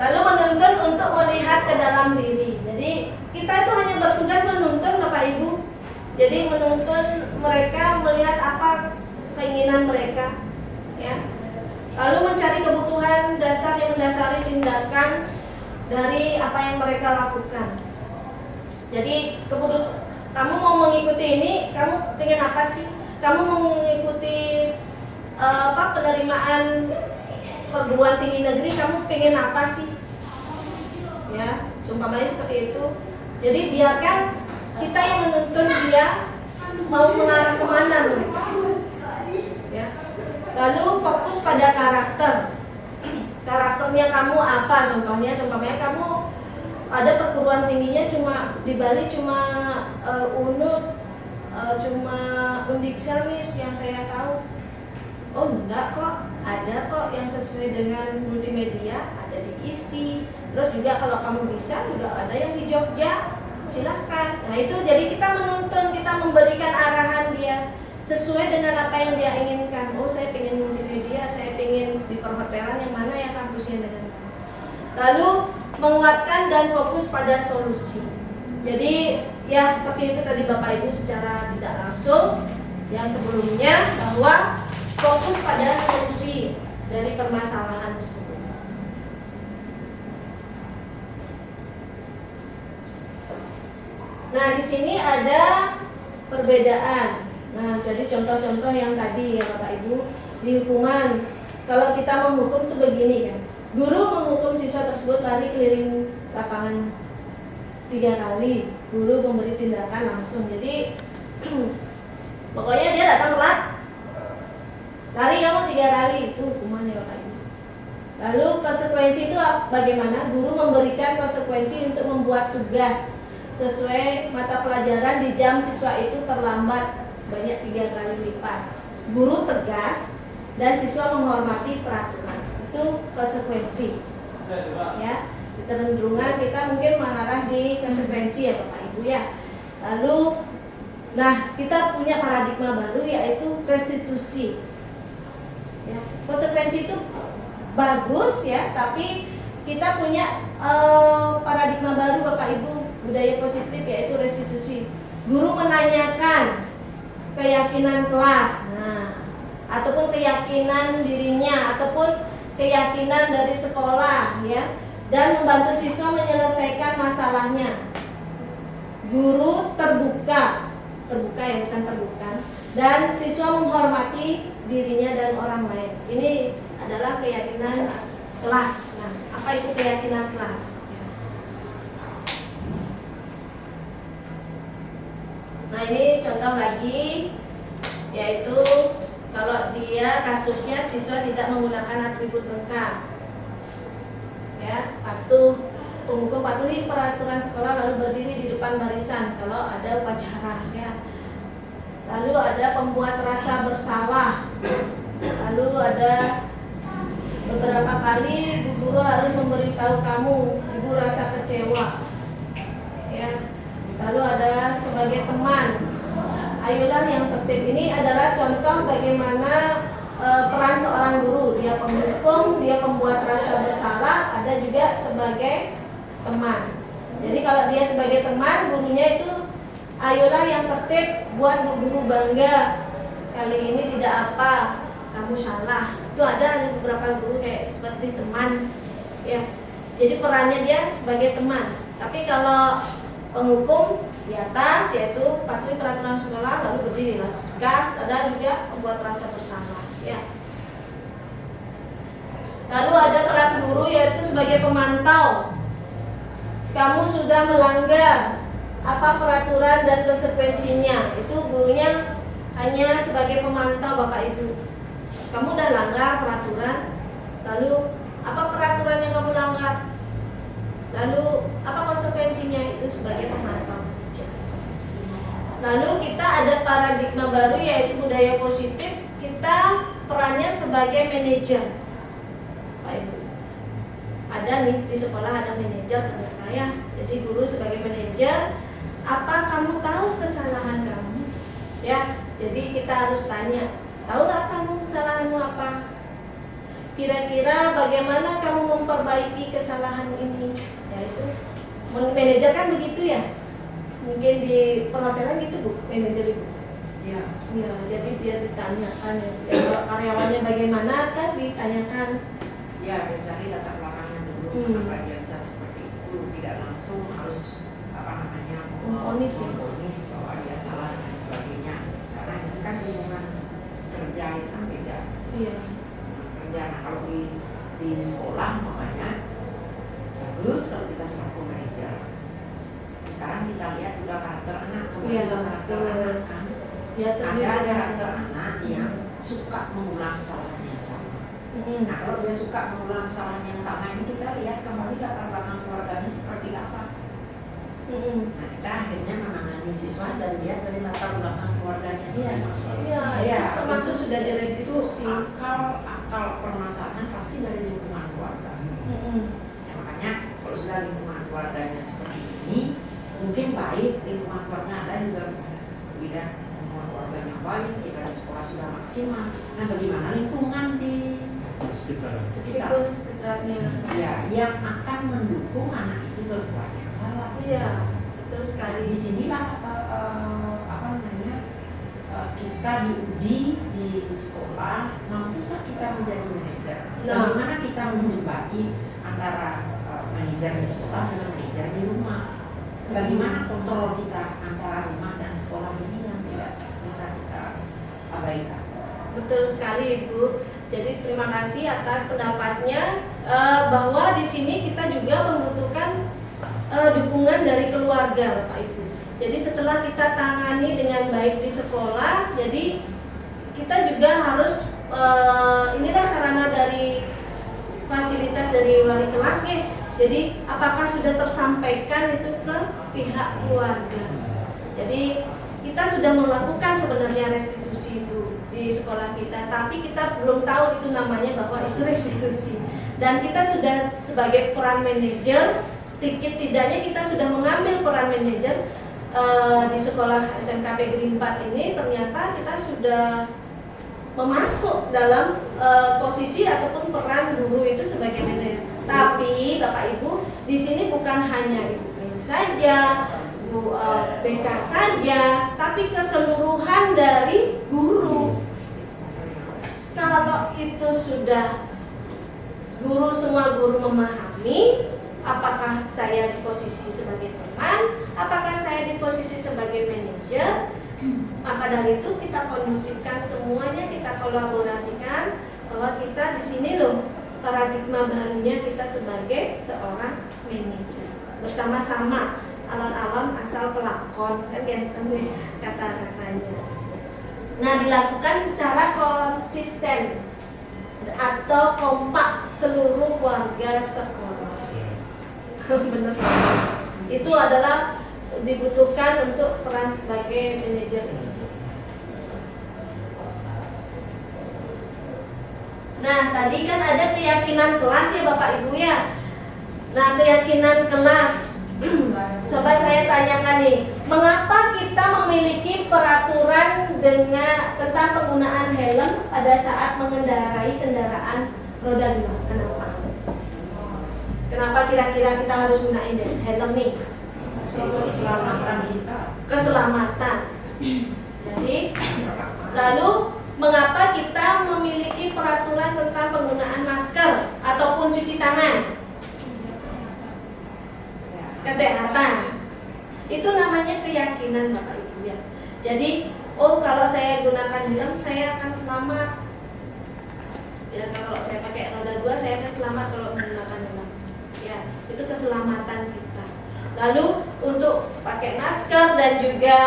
Lalu menuntun untuk melihat ke dalam diri. Jadi kita itu hanya bertugas menuntun Bapak Ibu. Jadi menuntun mereka melihat apa keinginan mereka, ya. Lalu mencari kebutuhan dasar yang mendasari tindakan dari apa yang mereka lakukan. Jadi kamu mau mengikuti ini, kamu pengen apa sih? kamu mau mengikuti penerimaan perguruan tinggi negeri, kamu pengen apa sih? Ya, seumpamanya seperti itu. Jadi biarkan kita yang menuntun dia mau mengarah kemana mereka. Ya. Lalu fokus pada karakter. Karakternya kamu apa? Contohnya kamu ada perguruan tingginya cuma di Bali cuma UNUD, cuma Undiksermis yang saya tahu. Oh enggak kok, ada kok yang sesuai dengan multimedia, ada di ISI. Terus juga kalau kamu bisa juga ada yang di Jogja, silahkan. Nah itu jadi kita menuntun, kita memberikan arahan dia sesuai dengan apa yang dia inginkan. Oh saya pengen multimedia, saya pengen di perhotelan, yang mana ya kampusnya dengan mana. Lalu menguatkan dan fokus pada solusi. Jadi ya seperti itu tadi Bapak Ibu secara tidak langsung yang sebelumnya, bahwa fokus pada solusi dari permasalahan tersebut. Nah, di sini ada perbedaan. Nah, jadi contoh-contoh yang tadi ya Bapak Ibu, di hukuman. Kalau kita menghukum tuh begini kan. Guru menghukum siswa tersebut lari keliling lapangan 3 kali. Guru memberi tindakan langsung. Jadi pokoknya dia datang telat, lari kamu 3 kali, itu hukumannya Bapak Ibu. Lalu konsekuensi itu bagaimana? Guru memberikan konsekuensi untuk membuat tugas sesuai mata pelajaran di jam siswa itu terlambat sebanyak 3 kali lipat. Guru tegas dan siswa menghormati peraturan. Itu konsekuensi. Ya, kecenderungan kita mungkin mengarah di konsekuensi ya Bapak Ibu ya. Lalu, nah kita punya paradigma baru yaitu restitusi. Ya, konsekuensi itu bagus ya, tapi kita punya paradigma baru Bapak Ibu, budaya positif yaitu restitusi. Guru menanyakan keyakinan kelas, nah, ataupun keyakinan dirinya, ataupun keyakinan dari sekolah ya, dan membantu siswa menyelesaikan masalahnya. Guru terbuka ya, bukan terbuka, dan siswa menghormati dirinya dan orang lain. Ini adalah keyakinan kelas. Nah, apa itu keyakinan kelas? Nah, ini contoh lagi, yaitu kalau dia kasusnya siswa tidak menggunakan atribut lengkap, ya, penghukum patuhi peraturan sekolah lalu berdiri di depan barisan kalau ada upacara, ya. Lalu ada pembuat rasa bersalah. Lalu ada beberapa kali guru harus memberitahu kamu, ibu rasa kecewa. Ya. Lalu ada sebagai teman. Ayolah yang tertib. Ini adalah contoh bagaimana peran seorang guru. Dia penghukum, dia pembuat rasa bersalah, ada juga sebagai teman. Jadi kalau dia sebagai teman, gurunya itu ayolah yang tertib, buat guru bangga. Kali ini tidak apa, kamu salah. Itu ada beberapa guru kayak seperti teman, ya. Jadi perannya dia sebagai teman. Tapi kalau penghukum di atas, yaitu patuhi peraturan sekolah lalu berdiri tegas. Ada juga membuat rasa bersalah, ya. Lalu ada peran guru yaitu sebagai pemantau. Kamu sudah melanggar apa peraturan dan konsekuensinya. Itu gurunya hanya sebagai pemantau Bapak Ibu. Kamu udah langgar peraturan, lalu apa peraturan yang kamu langgar? Lalu apa konsekuensinya? Itu sebagai pemantau saja. Lalu kita ada paradigma baru yaitu budaya positif. Kita perannya sebagai manajer. Bapak Ibu. Ada nih di sekolah ada manajer ternyata ya. Jadi guru sebagai manajer, apa kamu tahu kesalahan kamu? Ya, jadi kita harus tanya, tahu nggak kamu kesalahanmu apa? Kira-kira bagaimana kamu memperbaiki kesalahan ini? Ya itu, manajer kan begitu ya? Mungkin di perhotelan gitu Bu, manajer Ibu. Ya. Ya, jadi dia ditanyakan, ya, kalau karyawannya bagaimana kan ditanyakan. Ya, mencari latar belakangnya dulu, kenapa dia bisa seperti itu, tidak langsung harus memvonis bahwa dia salah dan sebagainya. Karena itu kan hubungan Iya. Kerja. Nah, kalau di sekolah makanya bagus kalau kita selaku manajer. Sekarang kita lihat juga karakter anak, Iya, karakter anak kan. Ya, Ada karakter anak yang suka mengulang kesalahan yang sama. Nah, kalau dia suka mengulang kesalahan yang sama ini kita lihat kembali latar belakang keluarganya seperti apa. Nah, kita akhirnya menangani siswa dan lihat dari latar belakang keluarganya dia. Iya, Iya, termasuk sudah direstitusi. Akal permasalahan pasti dari lingkungan keluarga. Ya, makanya kalau sudah lingkungan keluarganya seperti ini, mungkin baik lingkungan keluarga ada juga tidak lingkungan keluarganya baik, kita di sekolah sudah maksimal. Nah, bagaimana lingkungan di Sekitarnya. ya, yang akan mendukung anak itu berbuat yang salah. Iya, betul sekali. Di sinilah kita diuji di sekolah, mampukah kita menjadi manajer? Bagaimana kita menjembati antara manajer di sekolah dengan manajer di rumah? Bagaimana kontrol kita antara rumah dan sekolah ini yang tidak bisa kita abaikan? Betul sekali Ibu. Jadi terima kasih atas pendapatnya, bahwa di sini kita juga membutuhkan dukungan dari keluarga, Bapak Ibu. Jadi setelah kita tangani dengan baik di sekolah, jadi kita juga harus inilah sarana dari fasilitas dari wali kelas nih. Jadi apakah sudah tersampaikan itu ke pihak keluarga? Jadi kita sudah melakukan sebenarnya restitusi itu di sekolah kita, tapi kita belum tahu itu namanya bahwa itu restitusi. Dan kita sudah sebagai peran manajer, sedikit tidaknya kita sudah mengambil peran manajer di sekolah SMKP Negeri 4 ini. Ternyata kita sudah memasuk dalam posisi ataupun peran guru itu sebagai manajer. Tapi Bapak Ibu, di sini bukan hanya Ibu Min saja, Bu BK saja, tapi keseluruhan dari guru. Kalau itu sudah semua guru memahami, apakah saya di posisi sebagai teman, apakah saya di posisi sebagai manajer, maka dari itu kita kondusifkan semuanya, kita kolaborasikan bahwa kita di sini loh paradigma barunya kita sebagai seorang manajer bersama-sama, alon-alon asal kelakon kan kata-katanya. Nah, dilakukan secara konsisten atau kompak seluruh warga sekolah. Benar sekali. Itu adalah dibutuhkan untuk peran sebagai manajer ini. Nah, tadi kan ada keyakinan kelas ya Bapak Ibu ya. Nah, keyakinan kelas. Coba saya tanyakan nih, mengapa kita memiliki peraturan tentang penggunaan helm pada saat mengendarai kendaraan roda 2? Kenapa? Kenapa kira-kira kita harus gunain helm nih? Keselamatan kita. Keselamatan. Jadi, lalu mengapa kita memiliki peraturan tentang penggunaan masker ataupun cuci tangan? Kesehatan. Itu namanya keyakinan Bapak Ibu ya. Jadi, kalau saya gunakan helm saya akan selamat. Ya, kalau saya pakai roda 2 saya akan selamat kalau menggunakan helm. Ya, itu keselamatan kita. Lalu untuk pakai masker dan juga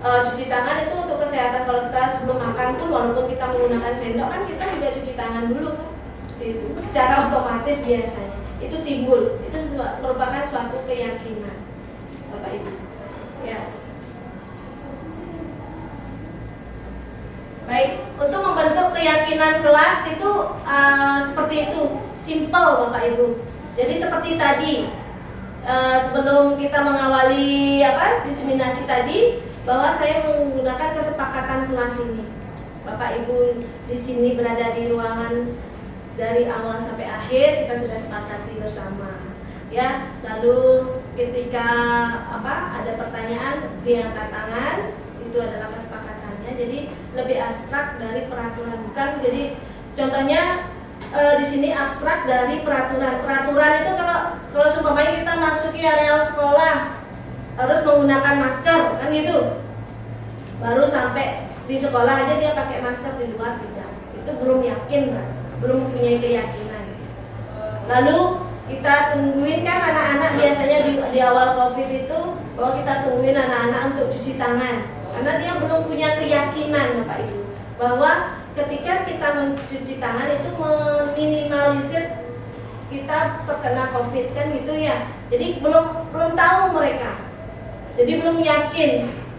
cuci tangan itu untuk kesehatan. Kalau kita sebelum makan pun walaupun kita menggunakan sendok kan kita juga cuci tangan dulu kan. Seperti itu. Secara otomatis biasanya itu timbul. Itu merupakan suatu keyakinan Bapak Ibu. Ya. Baik, untuk membentuk keyakinan kelas itu seperti itu, simple Bapak Ibu. Jadi seperti tadi sebelum kita mengawali diseminasi tadi, bahwa saya menggunakan kesepakatan kelas ini. Bapak Ibu di sini berada di ruangan dari awal sampai akhir kita sudah sepakati bersama. Ya, lalu ketika ada pertanyaan diangkat tangan, itu adalah kesepakatannya. Jadi lebih abstrak dari peraturan, bukan. Jadi contohnya di sini abstrak dari peraturan. Peraturan itu kalau supaya kita masuki areal sekolah harus menggunakan masker, kan gitu. Baru sampai di sekolah aja dia pakai masker, di luar tidak. itu belum yakin, belum mempunyai keyakinan. Lalu kita tungguin kan anak-anak biasanya di awal COVID itu bahwa kita tungguin anak-anak untuk cuci tangan karena dia belum punya keyakinan Bapak Ibu bahwa ketika kita mencuci tangan itu meminimalisir kita terkena COVID kan gitu ya. Jadi belum tahu mereka. Jadi belum yakin.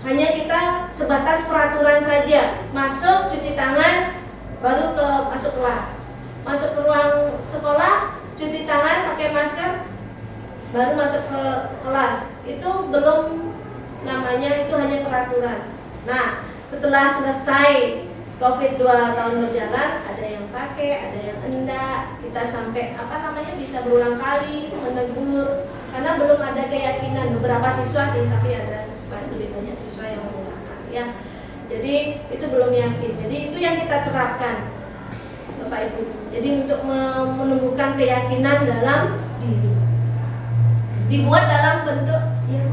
Hanya kita sebatas peraturan saja. Masuk cuci tangan baru masuk kelas. Masuk ke ruang sekolah cuci tangan pakai masker baru masuk ke kelas. Itu belum namanya, itu hanya peraturan. Nah, setelah selesai COVID 2 tahun berjalan, ada yang pakai, ada yang enggak. Kita sampai bisa berulang kali menegur karena belum ada keyakinan. Beberapa siswa sih, tapi ada lebih banyak siswa yang menggunakan ya. Jadi itu belum yakin. Jadi itu yang kita terapkan Bapak Ibu. Jadi untuk menumbuhkan keyakinan dalam diri. Dibuat dalam bentuk ya,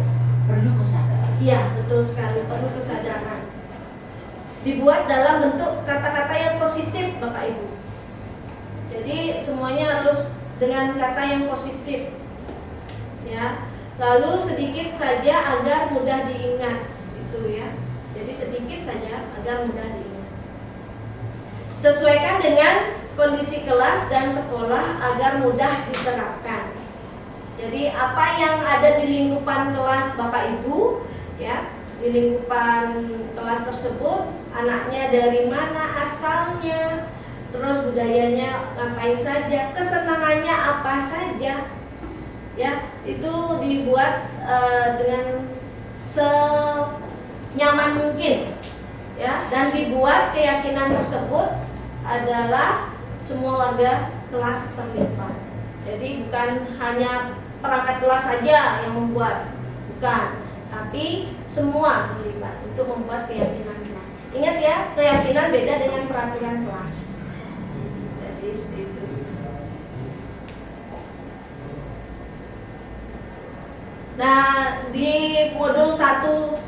Perlu kesadaran. iya betul sekali, perlu kesadaran. Dibuat dalam bentuk kata-kata yang positif Bapak Ibu. Jadi semuanya harus dengan kata yang positif ya. Lalu sedikit saja agar mudah diingat itu ya. Jadi sedikit saja agar mudah diingat. Sesuaikan dengan kondisi kelas dan sekolah agar mudah diterapkan. Jadi apa yang ada di lingkupan kelas Bapak Ibu ya, di lingkupan kelas tersebut, anaknya dari mana asalnya, terus budayanya ngapain saja, kesenangannya apa saja, ya itu dibuat dengan senyaman mungkin, ya, dan dibuat keyakinan tersebut adalah semua warga kelas terlibat. Jadi bukan hanya perangkat kelas saja yang membuat, bukan, tapi semua terlibat untuk membuat keyakinan kelas. Ingat ya, keyakinan beda dengan peraturan kelas. Jadi seperti itu. Nah, di modul 1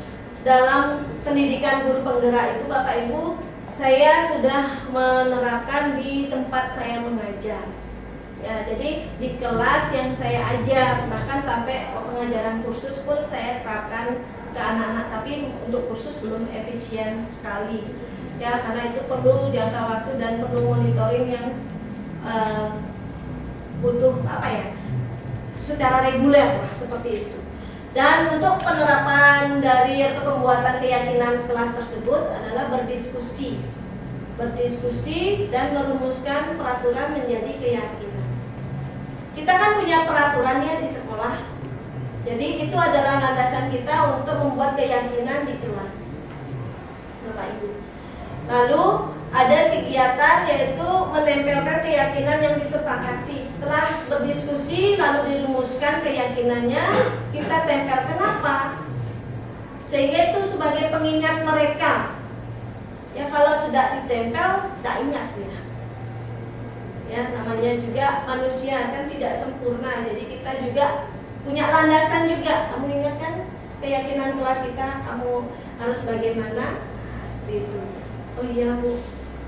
dalam pendidikan guru penggerak itu Bapak Ibu, saya sudah menerapkan di tempat saya mengajar. Ya, jadi di kelas yang saya ajar, bahkan sampai pengajaran kursus pun saya terapkan ke anak-anak, tapi untuk kursus belum efisien sekali. Ya, karena itu perlu jangka waktu dan perlu monitoring yang butuh secara reguler seperti itu. Dan untuk penerapan dari atau pembuatan keyakinan kelas tersebut adalah berdiskusi dan merumuskan peraturan menjadi keyakinan. Kita kan punya peraturan ya di sekolah. Jadi itu adalah landasan kita untuk membuat keyakinan di kelas, Bapak Ibu. Lalu ada kegiatan yaitu menempelkan keyakinan yang disepakati. Setelah berdiskusi lalu dirumuskan keyakinannya, kita tempel. Kenapa? Sehingga itu sebagai pengingat mereka. Ya kalau sudah ditempel, tak ingat ya. Ya namanya juga manusia kan tidak sempurna. Jadi kita juga punya landasan juga. Kamu ingat kan keyakinan kelas kita, kamu harus bagaimana? Nah, seperti itu. Oh iya Bu,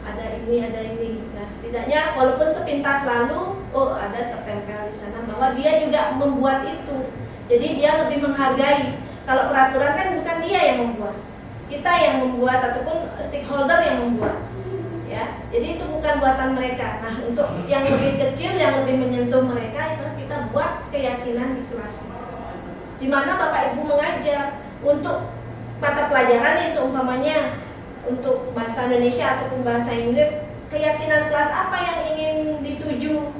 ada ini. Nah, setidaknya walaupun sepintas lalu, oh ada tertempel di sana bahwa dia juga membuat itu. Jadi dia lebih menghargai. Kalau peraturan kan bukan dia yang membuat, kita yang membuat ataupun stakeholder yang membuat. Ya, jadi itu bukan buatan mereka. Nah, untuk yang lebih kecil, yang lebih menyentuh mereka itu kita buat keyakinan di kelas. Di mana Bapak Ibu mengajar untuk mata pelajaran ya seumpamanya untuk bahasa Indonesia ataupun bahasa Inggris, keyakinan kelas apa yang ingin dituju?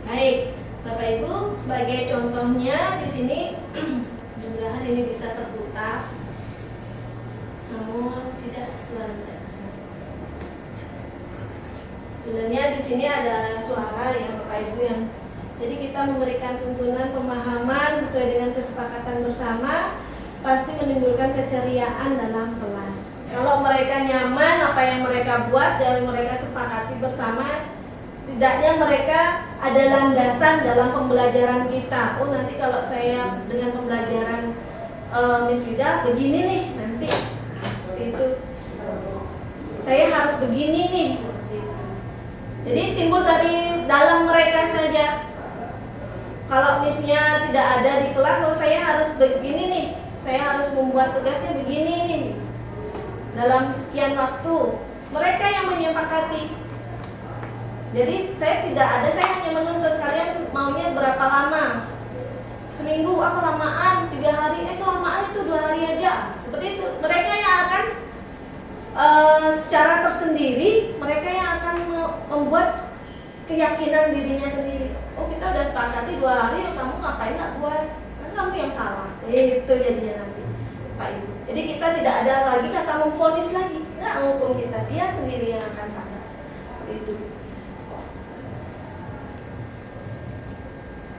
Baik, Bapak Ibu, sebagai contohnya di sini, mudah-mudahan ini bisa terputar, namun tidak suara. Sebenarnya di sini ada suara ya Bapak Ibu yang, jadi kita memberikan tuntunan pemahaman sesuai dengan kesepakatan bersama, pasti menimbulkan keceriaan dalam kelas. Kalau mereka nyaman apa yang mereka buat dan mereka sepakati bersama, setidaknya mereka ada landasan dalam pembelajaran kita. Oh nanti kalau saya dengan pembelajaran Miss Wida begini nih nanti, nah, seperti itu. saya harus begini nih, seperti itu. Jadi timbul dari dalam mereka saja. Kalau misalnya tidak ada di kelas, oh saya harus begini nih, saya harus membuat tugasnya begini nih dalam sekian waktu. Mereka yang menyepakati. Jadi saya tidak ada, saya hanya menuntut kalian maunya berapa lama. Seminggu, aku lamaan, 3 hari, kelamaan itu 2 hari aja. Seperti itu. Mereka yang akan secara tersendiri, mereka yang akan membuat keyakinan dirinya sendiri. Oh kita udah sepakati 2 hari, kamu ngapain gak buat? Kan kamu yang salah. Itu jadinya nanti Pak Ibu. Jadi kita tidak ada lagi kata memvonis lagi. Nggak menghukum kita, dia sendiri yang akan sadar. Itu.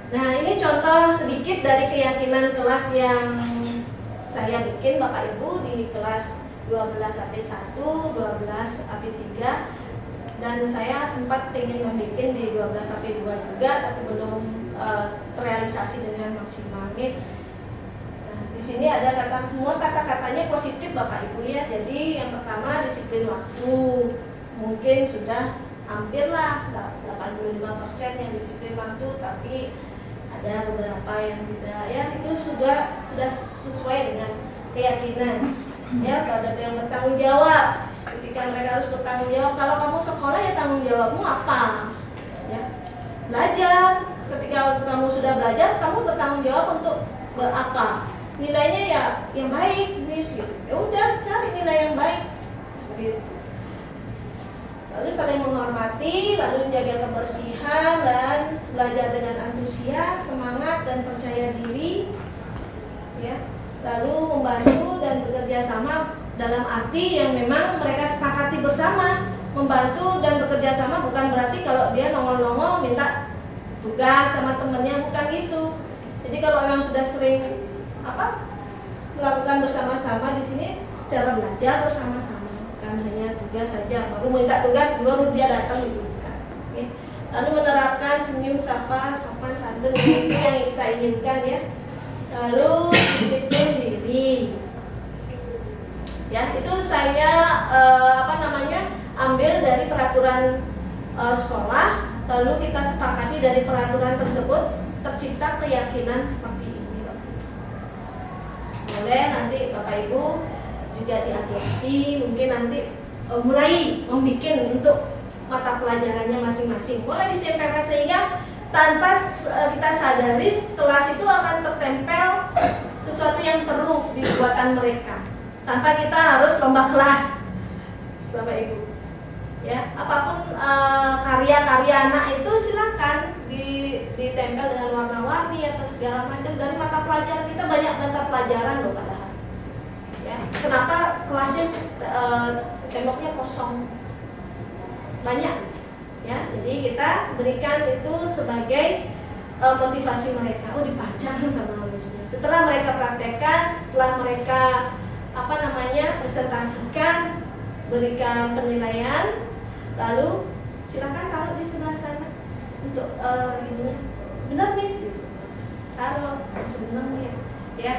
Nah ini contoh sedikit dari keyakinan kelas yang saya bikin Bapak Ibu di kelas 12 AP1, 12 AP3, dan saya sempat ingin membuat di 12 AP2 juga, tapi belum terrealisasi dengan maksimal. Nah, di sini ada semua kata-katanya positif Bapak Ibu ya. Jadi yang pertama disiplin waktu, mungkin sudah hampirlah 85% yang disiplin waktu, tapi ada beberapa yang tidak ya, itu sudah sesuai dengan keyakinan ya. Pada yang bertanggung jawab, ketika mereka harus bertanggung jawab, kalau kamu sekolah ya tanggung jawabmu apa ya, belajar. Ketika kamu sudah belajar, kamu bertanggung jawab untuk apa, nilainya ya yang baik gitu. Ya udah cari nilai yang baik seperti itu. Lalu saling menghormati, lalu menjaga kebersihan dan belajar dengan antusias, semangat dan percaya diri, ya. Lalu membantu dan bekerja sama dalam arti yang memang mereka sepakati bersama. Membantu dan bekerja sama bukan berarti kalau dia nongol-nongol minta tugas sama temennya, bukan gitu. Jadi kalau memang sudah sering melakukan bersama-sama di sini secara belajar bersama-sama. Bukan hanya tugas saja, baru minta tugas baru dia datang gitu, bukan. Oke. Lalu menerapkan senyum, sapa, sopan, santun, itu yang kita inginkan ya. Lalu disiplin diri. Ya, itu saya ambil dari peraturan sekolah, lalu kita sepakati dari peraturan tersebut tercipta keyakinan seperti ini. Boleh nanti Bapak Ibu juga diadopsi, mungkin nanti mulai membuat untuk mata pelajarannya masing-masing, boleh ditempelkan sehingga tanpa kita sadari kelas itu akan tertempel sesuatu yang seru di buatan mereka tanpa kita harus lomba kelas, Bapak Ibu ya. Apapun karya-karya anak itu silakan ditempel dengan warna-warni atau segala macam. Dari mata pelajaran kita banyak mata pelajaran loh padahal. Ya, kenapa kelasnya temboknya kosong? Banyak ya. Jadi kita berikan itu sebagai motivasi mereka. Oh, dipajang sama Miss-nya. Setelah mereka praktekkan, setelah mereka presentasikan, berikan penilaian, lalu silakan taruh di sebelah sana untuk ininya. Benar Miss? Taruh sebenarnya ya.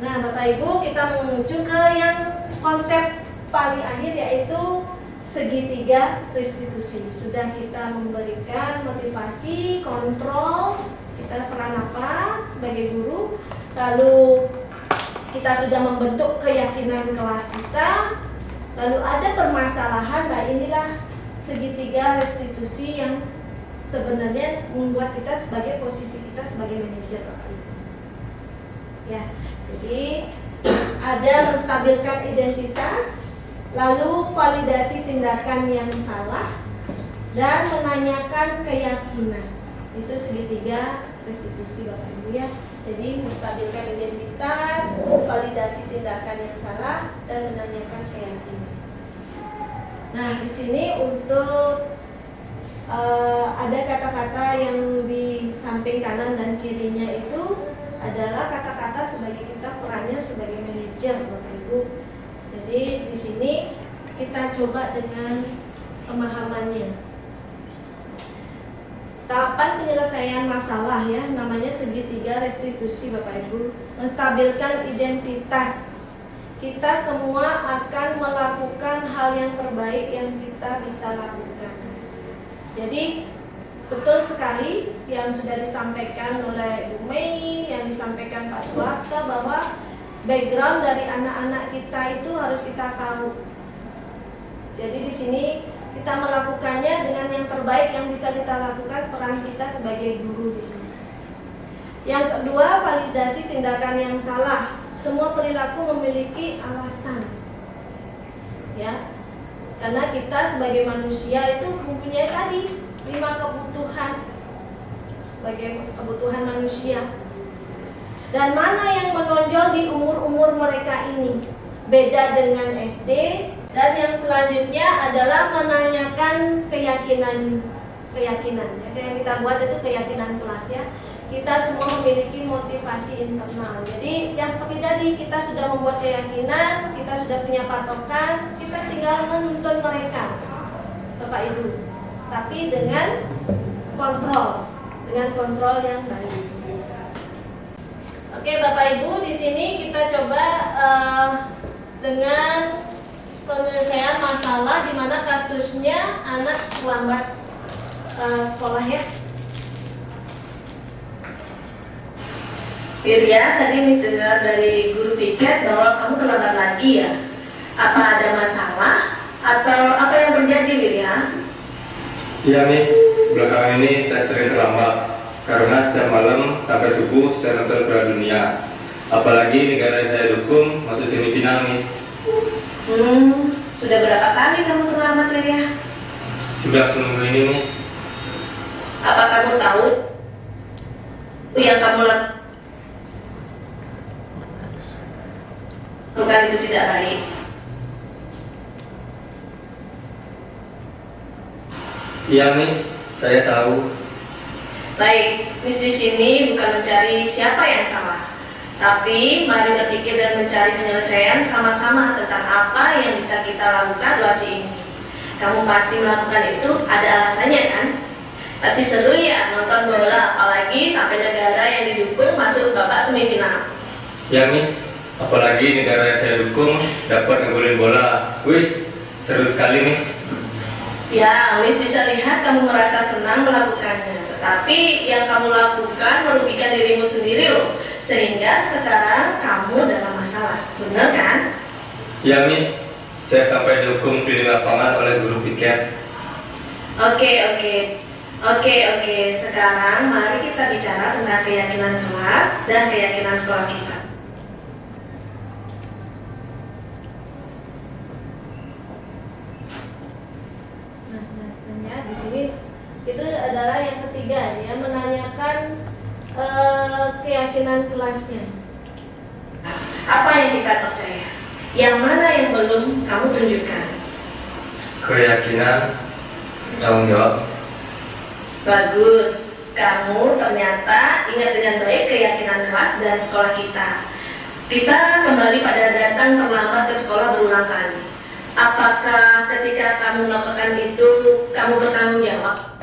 Nah, Bapak Ibu, kita menuju ke yang konsep paling akhir, yaitu segitiga restitusi. Sudah kita memberikan motivasi, kontrol, kita peran apa sebagai guru, lalu kita sudah membentuk keyakinan kelas kita, lalu ada permasalahan. Nah, inilah segitiga restitusi yang sebenarnya membuat kita sebagai posisi kita sebagai manajer, Bapak Ibu. Ya, jadi ada menstabilkan identitas, lalu validasi tindakan yang salah, dan menanyakan keyakinan. Itu segitiga restitusi Bapak Ibu ya. Jadi menstabilkan identitas, validasi tindakan yang salah, dan menanyakan keyakinan. Nah, di sini untuk ada kata-kata yang di samping kanan dan kirinya itu adalah kata-kata sebagai kita perannya sebagai manajer, Bapak Ibu. Jadi di sini kita coba dengan pemahamannya. Tahapan penyelesaian masalah ya, namanya segitiga restitusi Bapak Ibu. Menstabilkan identitas. kita semua akan melakukan hal yang terbaik yang kita bisa lakukan. Jadi betul sekali yang sudah disampaikan oleh Bu Mei, yang disampaikan Pak Suwarta, bahwa background dari anak-anak kita itu harus kita tahu. Jadi di sini kita melakukannya dengan yang terbaik yang bisa kita lakukan, peran kita sebagai guru di sini. Yang kedua, validasi tindakan yang salah. Semua perilaku memiliki alasan, ya, karena kita sebagai manusia itu mempunyai tadi 5 kebutuhan sebagai kebutuhan manusia. Dan mana yang menonjol di umur-umur mereka ini beda dengan SD. Dan yang selanjutnya adalah menanyakan keyakinan. Yang kita buat itu keyakinan kelas, ya. Kita semua memiliki motivasi internal. Jadi yang seperti tadi, kita sudah membuat keyakinan, kita sudah punya patokan, kita tinggal menuntun mereka, Bapak Ibu. Tapi dengan kontrol yang baik. Oke, Bapak Ibu, di sini kita coba dengan penyelesaian masalah di mana kasusnya anak terlambat sekolah, ya. Wirya, tadi Miss dengar dari guru piket bahwa kamu terlambat lagi, ya. Apa ada masalah atau apa yang terjadi, Wirya? Iya Miss, belakangan ini saya sering terlambat karena setiap malam sampai subuh saya nonton Piala Dunia. Apalagi negara yang saya dukung masuk semifinal, Miss. Sudah berapa kali kamu terlambat, Wirya? Sudah seminggu ini, Miss. Apa kamu tahu yang kamu lakukan itu tidak baik? Iya Miss, saya tahu. Baik, Miss di sini bukan mencari siapa yang salah, tapi mari berpikir dan mencari penyelesaian sama-sama tentang apa yang bisa kita lakukan situasi ini. Kamu pasti melakukan itu ada alasannya, kan? Pasti seru, ya, nonton bola, apalagi sampai negara yang didukung masuk babak semifinal. Ya Miss, apalagi negara yang saya dukung dapat ngegolin bola. Wih, seru sekali Miss. Ya, Miss bisa lihat kamu merasa senang melakukannya. Tetapi yang kamu lakukan merugikan dirimu sendiri loh. Sehingga sekarang kamu dalam masalah. Benar, kan? Ya Miss, saya sampai dihukum keliling lapangan oleh guru piket. Oke. Sekarang mari kita bicara tentang keyakinan kelas dan keyakinan sekolah kita. Nah, di sini itu adalah yang ketiga, ya, menanyakan keyakinan kelasnya. Apa yang kita percaya? Yang mana yang belum kamu tunjukkan? Keyakinan, tanggung jawab. Bagus, kamu ternyata ingat dengan baik keyakinan kelas dan sekolah kita. Kita kembali pada datang terlambat ke sekolah berulang kali. Apakah ketika kamu melakukan itu, kamu bertanggung jawab?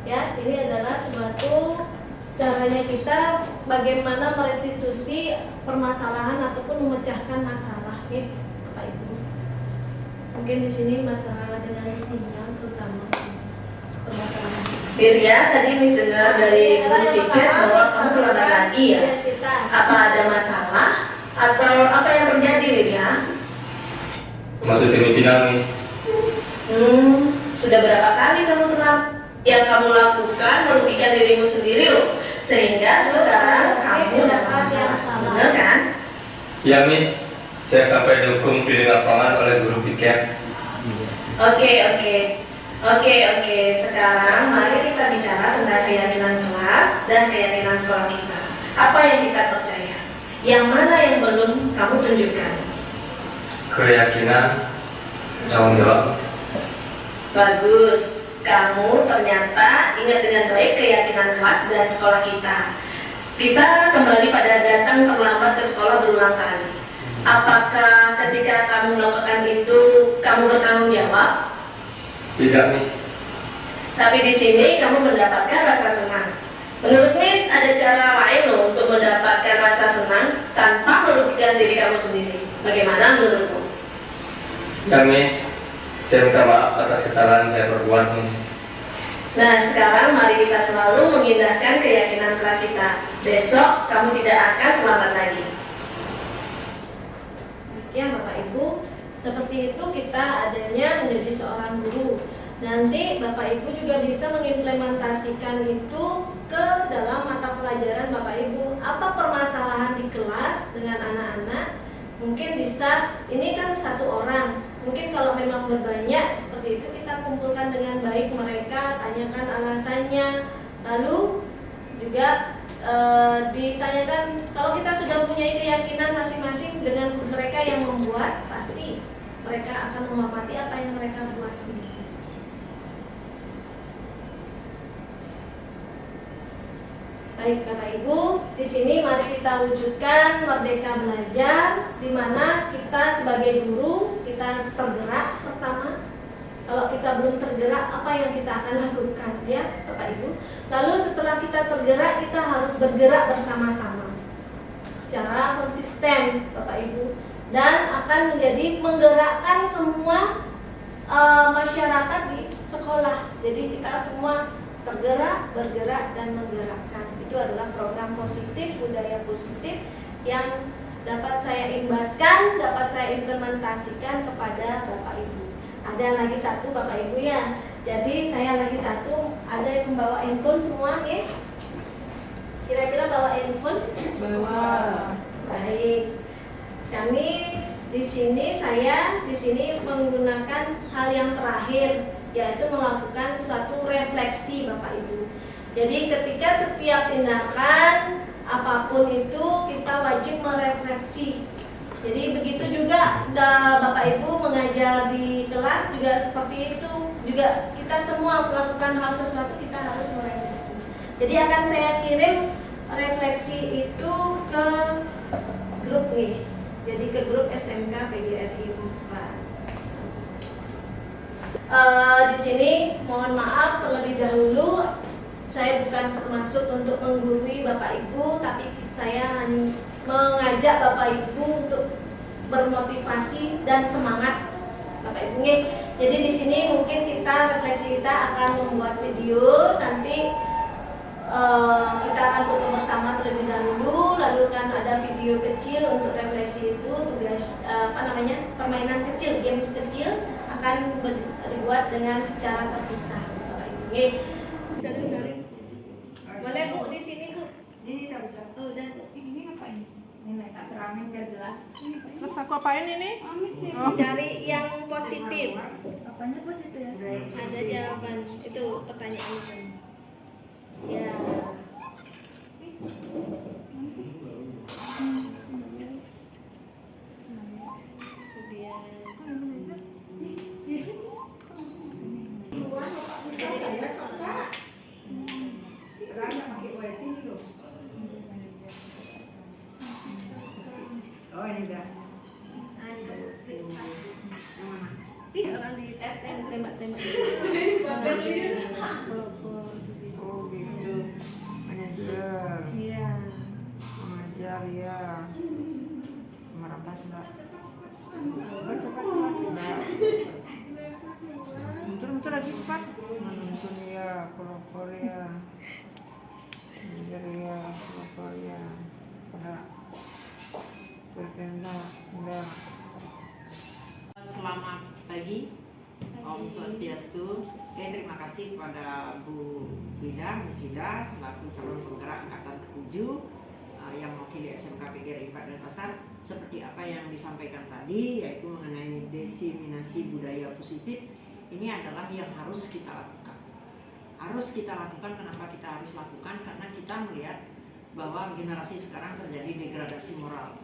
Ya, ini adalah suatu caranya kita bagaimana merestitusi permasalahan ataupun memecahkan masalah, ya, Bapak Ibu. Mungkin di sini masalah dengan sinyal terutama permasalahan. Wirya, tadi Miss dengar dari guru piket bahwa kamu terlambat lagi, ya. Apa ada masalah atau apa yang terjadi, Wirya? Masuk semifinal Miss. Sudah berapa kali kamu terlambat? Yang kamu lakukan merugikan dirimu sendiri loh. Sehingga sekarang kamu dalam masalah. Benar, kan? Ya Miss, saya sampai dihukum keliling lapangan oleh guru piket. Oke. Sekarang mari kita bicara tentang keyakinan kelas dan keyakinan sekolah kita. Apa yang kita percaya? Yang mana yang belum kamu tunjukkan? Keyakinan, tanggung jawab. Bagus, kamu ternyata ingat dengan baik keyakinan kelas dan sekolah kita. Kita kembali pada datang terlambat ke sekolah berulang kali. Apakah ketika kamu melakukan itu, kamu bertanggung jawab? Tidak Miss. Tapi di sini kamu mendapatkan rasa senang. Menurut Miss, ada cara lain loh untuk mendapatkan rasa senang tanpa merugikan diri kamu sendiri. Bagaimana menurutmu? Ya Miss, saya minta maaf atas kesalahan saya perbuat Miss. Nah, sekarang mari kita selalu mengindahkan keyakinan kelas kita. Besok kamu tidak akan terlambat lagi. Ya Bapak Ibu, seperti itu kita adanya menjadi seorang guru. Nanti Bapak Ibu juga bisa mengimplementasikan itu ke dalam mata pelajaran Bapak Ibu. Apa permasalahan di kelas dengan anak-anak? Mungkin bisa, ini kan satu orang. Mungkin kalau memang berbanyak seperti itu, kita kumpulkan dengan baik mereka, tanyakan alasannya. Lalu juga ditanyakan, kalau kita sudah punya keyakinan masing-masing dengan mereka yang membuat, pasti mereka akan menghormati apa yang mereka buat sendiri. Baik Bapak Ibu, di sini mari kita wujudkan merdeka belajar, di mana kita sebagai guru kita tergerak pertama. Kalau kita belum tergerak, apa yang kita akan lakukan ya Bapak Ibu? Lalu setelah kita tergerak, kita harus bergerak bersama-sama secara konsisten Bapak Ibu, dan akan menjadi menggerakkan semua masyarakat di sekolah. Jadi kita semua tergerak, bergerak, dan menggerakkan. Itu adalah program positif, budaya positif yang dapat saya imbaskan, dapat saya implementasikan kepada Bapak Ibu. Ada lagi satu Bapak Ibu ya. Jadi saya lagi satu, ada yang membawa handphone semua ya? Kira-kira bawa handphone? Bawa. Baik. Kami saya di sini menggunakan hal yang terakhir, yaitu melakukan suatu refleksi Bapak Ibu. Jadi ketika setiap tindakan apapun itu kita wajib merefleksi. Jadi begitu juga Bapak Ibu mengajar di kelas juga seperti itu. Juga kita semua melakukan hal sesuatu kita harus merefleksi. Jadi akan saya kirim refleksi itu ke grup nih. Jadi ke grup SMK PGRI 4. Di sini mohon maaf terlebih dahulu, saya bukan bermaksud untuk menggurui Bapak Ibu, tapi saya mengajak Bapak Ibu untuk bermotivasi dan semangat Bapak Ibu. Jadi di sini mungkin refleksi kita akan membuat video, nanti kita akan foto bersama terlebih dahulu, lalu kan ada video kecil untuk refleksi itu, tugas permainan kecil, games kecil akan dibuat dengan secara terpisah Bapak Ibu. Boleh Bu, di sini Bu. Ini udah bisa. Oh, udah. Ini ngapain? Ini tak terangin biar jelas. Terus aku apain ini? Cari yang positif. Apanya positif? Ada jawaban itu pertanyaan itu. Ya. Oh ini dah. Orang di tembak-tembak. Oh gitu. Manajer. Iya. Mengajar ya. Merapas enggak? Cepat. Enggak. Muncul lagi cepat. Muncul ya, pelopor ya. Mengajar ya, pelopor ya. Enggak. Berkenda, enggak. Selamat pagi, Om Swastiastu. Terima kasih kepada Bu Wida, Miss Wida, selaku calon penggerak angkatan ke-7 yang mewakili SMK PGRI 4 Denpasar. Seperti apa yang disampaikan tadi, yaitu mengenai diseminasi budaya positif, ini adalah yang harus kita lakukan. Harus kita lakukan, kenapa kita harus lakukan? Karena kita melihat bahwa generasi sekarang terjadi degradasi moral.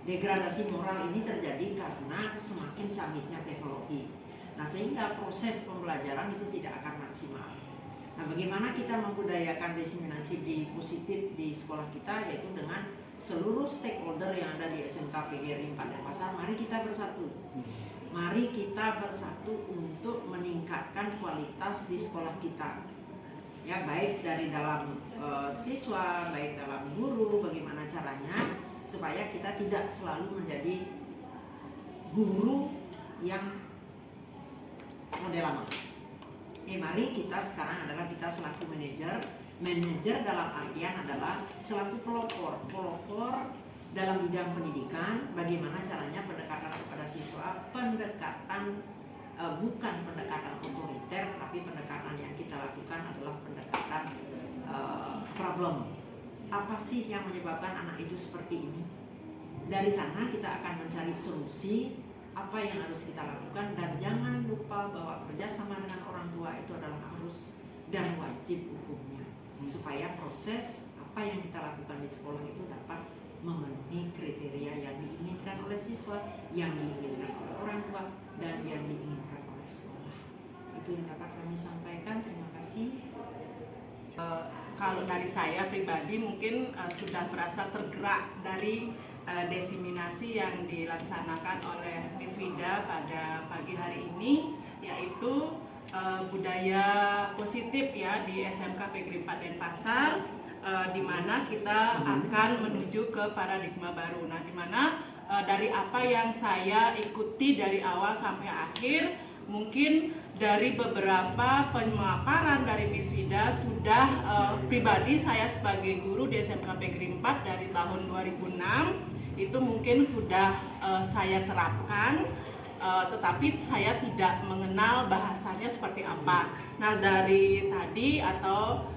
Degradasi moral ini terjadi karena semakin canggihnya teknologi. Nah, sehingga proses pembelajaran itu tidak akan maksimal. Nah, bagaimana kita membudayakan diseminasi di positif di sekolah kita, yaitu dengan seluruh stakeholder yang ada di SMK PGRI 4 Denpasar. Mari kita bersatu. Mari kita bersatu untuk meningkatkan kualitas di sekolah kita. Ya, baik dari dalam siswa, baik dalam guru, bagaimana caranya supaya kita tidak selalu menjadi guru yang model lama. Mari kita sekarang adalah kita selaku manajer dalam artian adalah selaku pelopor dalam bidang pendidikan, bagaimana caranya pendekatan kepada siswa, pendekatan bukan pendekatan otoriter, tapi pendekatan yang kita lakukan adalah pendekatan problem. Apa sih yang menyebabkan anak itu seperti ini? Dari sana kita akan mencari solusi apa yang harus kita lakukan, dan jangan lupa bahwa kerjasama dengan orang tua itu adalah harus dan wajib hukumnya, supaya proses apa yang kita lakukan di sekolah itu dapat memenuhi kriteria yang diinginkan oleh siswa, yang diinginkan oleh orang tua, dan yang diinginkan oleh sekolah. Itu yang dapat kami sampaikan. Terima kasih. Kalau dari saya pribadi mungkin sudah merasa tergerak dari desiminasi yang dilaksanakan oleh Miss Wida pada pagi hari ini, yaitu budaya positif ya di SMK Negeri 4 Denpasar, di mana kita akan menuju ke paradigma baru. Nah, di mana dari apa yang saya ikuti dari awal sampai akhir, mungkin dari beberapa pemaparan dari Miss Wida sudah pribadi saya sebagai guru di SMK Negeri 4 dari tahun 2006 itu mungkin sudah saya terapkan, tetapi saya tidak mengenal bahasanya seperti apa. Nah, dari tadi atau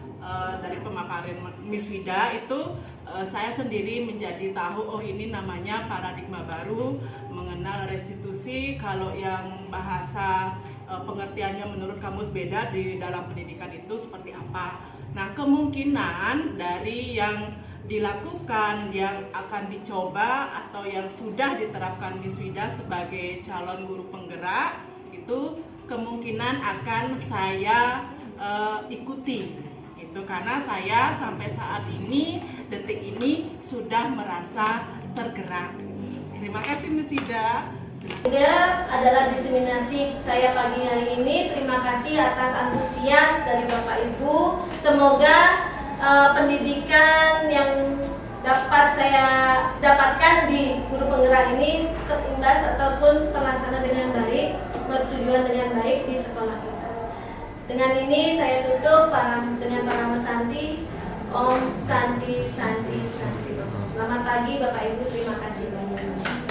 dari pemaparan Miss Wida itu saya sendiri menjadi tahu, oh ini namanya paradigma baru, mengenal restitusi. Kalau yang bahasa pengertiannya menurut kamus beda di dalam pendidikan itu seperti apa. Nah, kemungkinan dari yang dilakukan, yang akan dicoba atau yang sudah diterapkan Miss Wida sebagai calon guru penggerak itu kemungkinan akan saya ikuti. Itu karena saya sampai saat ini, detik ini sudah merasa tergerak. Terima kasih Miss Wida. Adalah diseminasi saya pagi hari ini. Terima kasih atas antusias dari Bapak Ibu. Semoga pendidikan yang dapat saya dapatkan di guru penggerak ini terimbas ataupun terlaksana dengan baik, bertujuan dengan baik di sekolah kita. Dengan ini saya tutup dengan para mesanti. Om Santi Santi Santi. Selamat pagi Bapak Ibu, terima kasih banyak.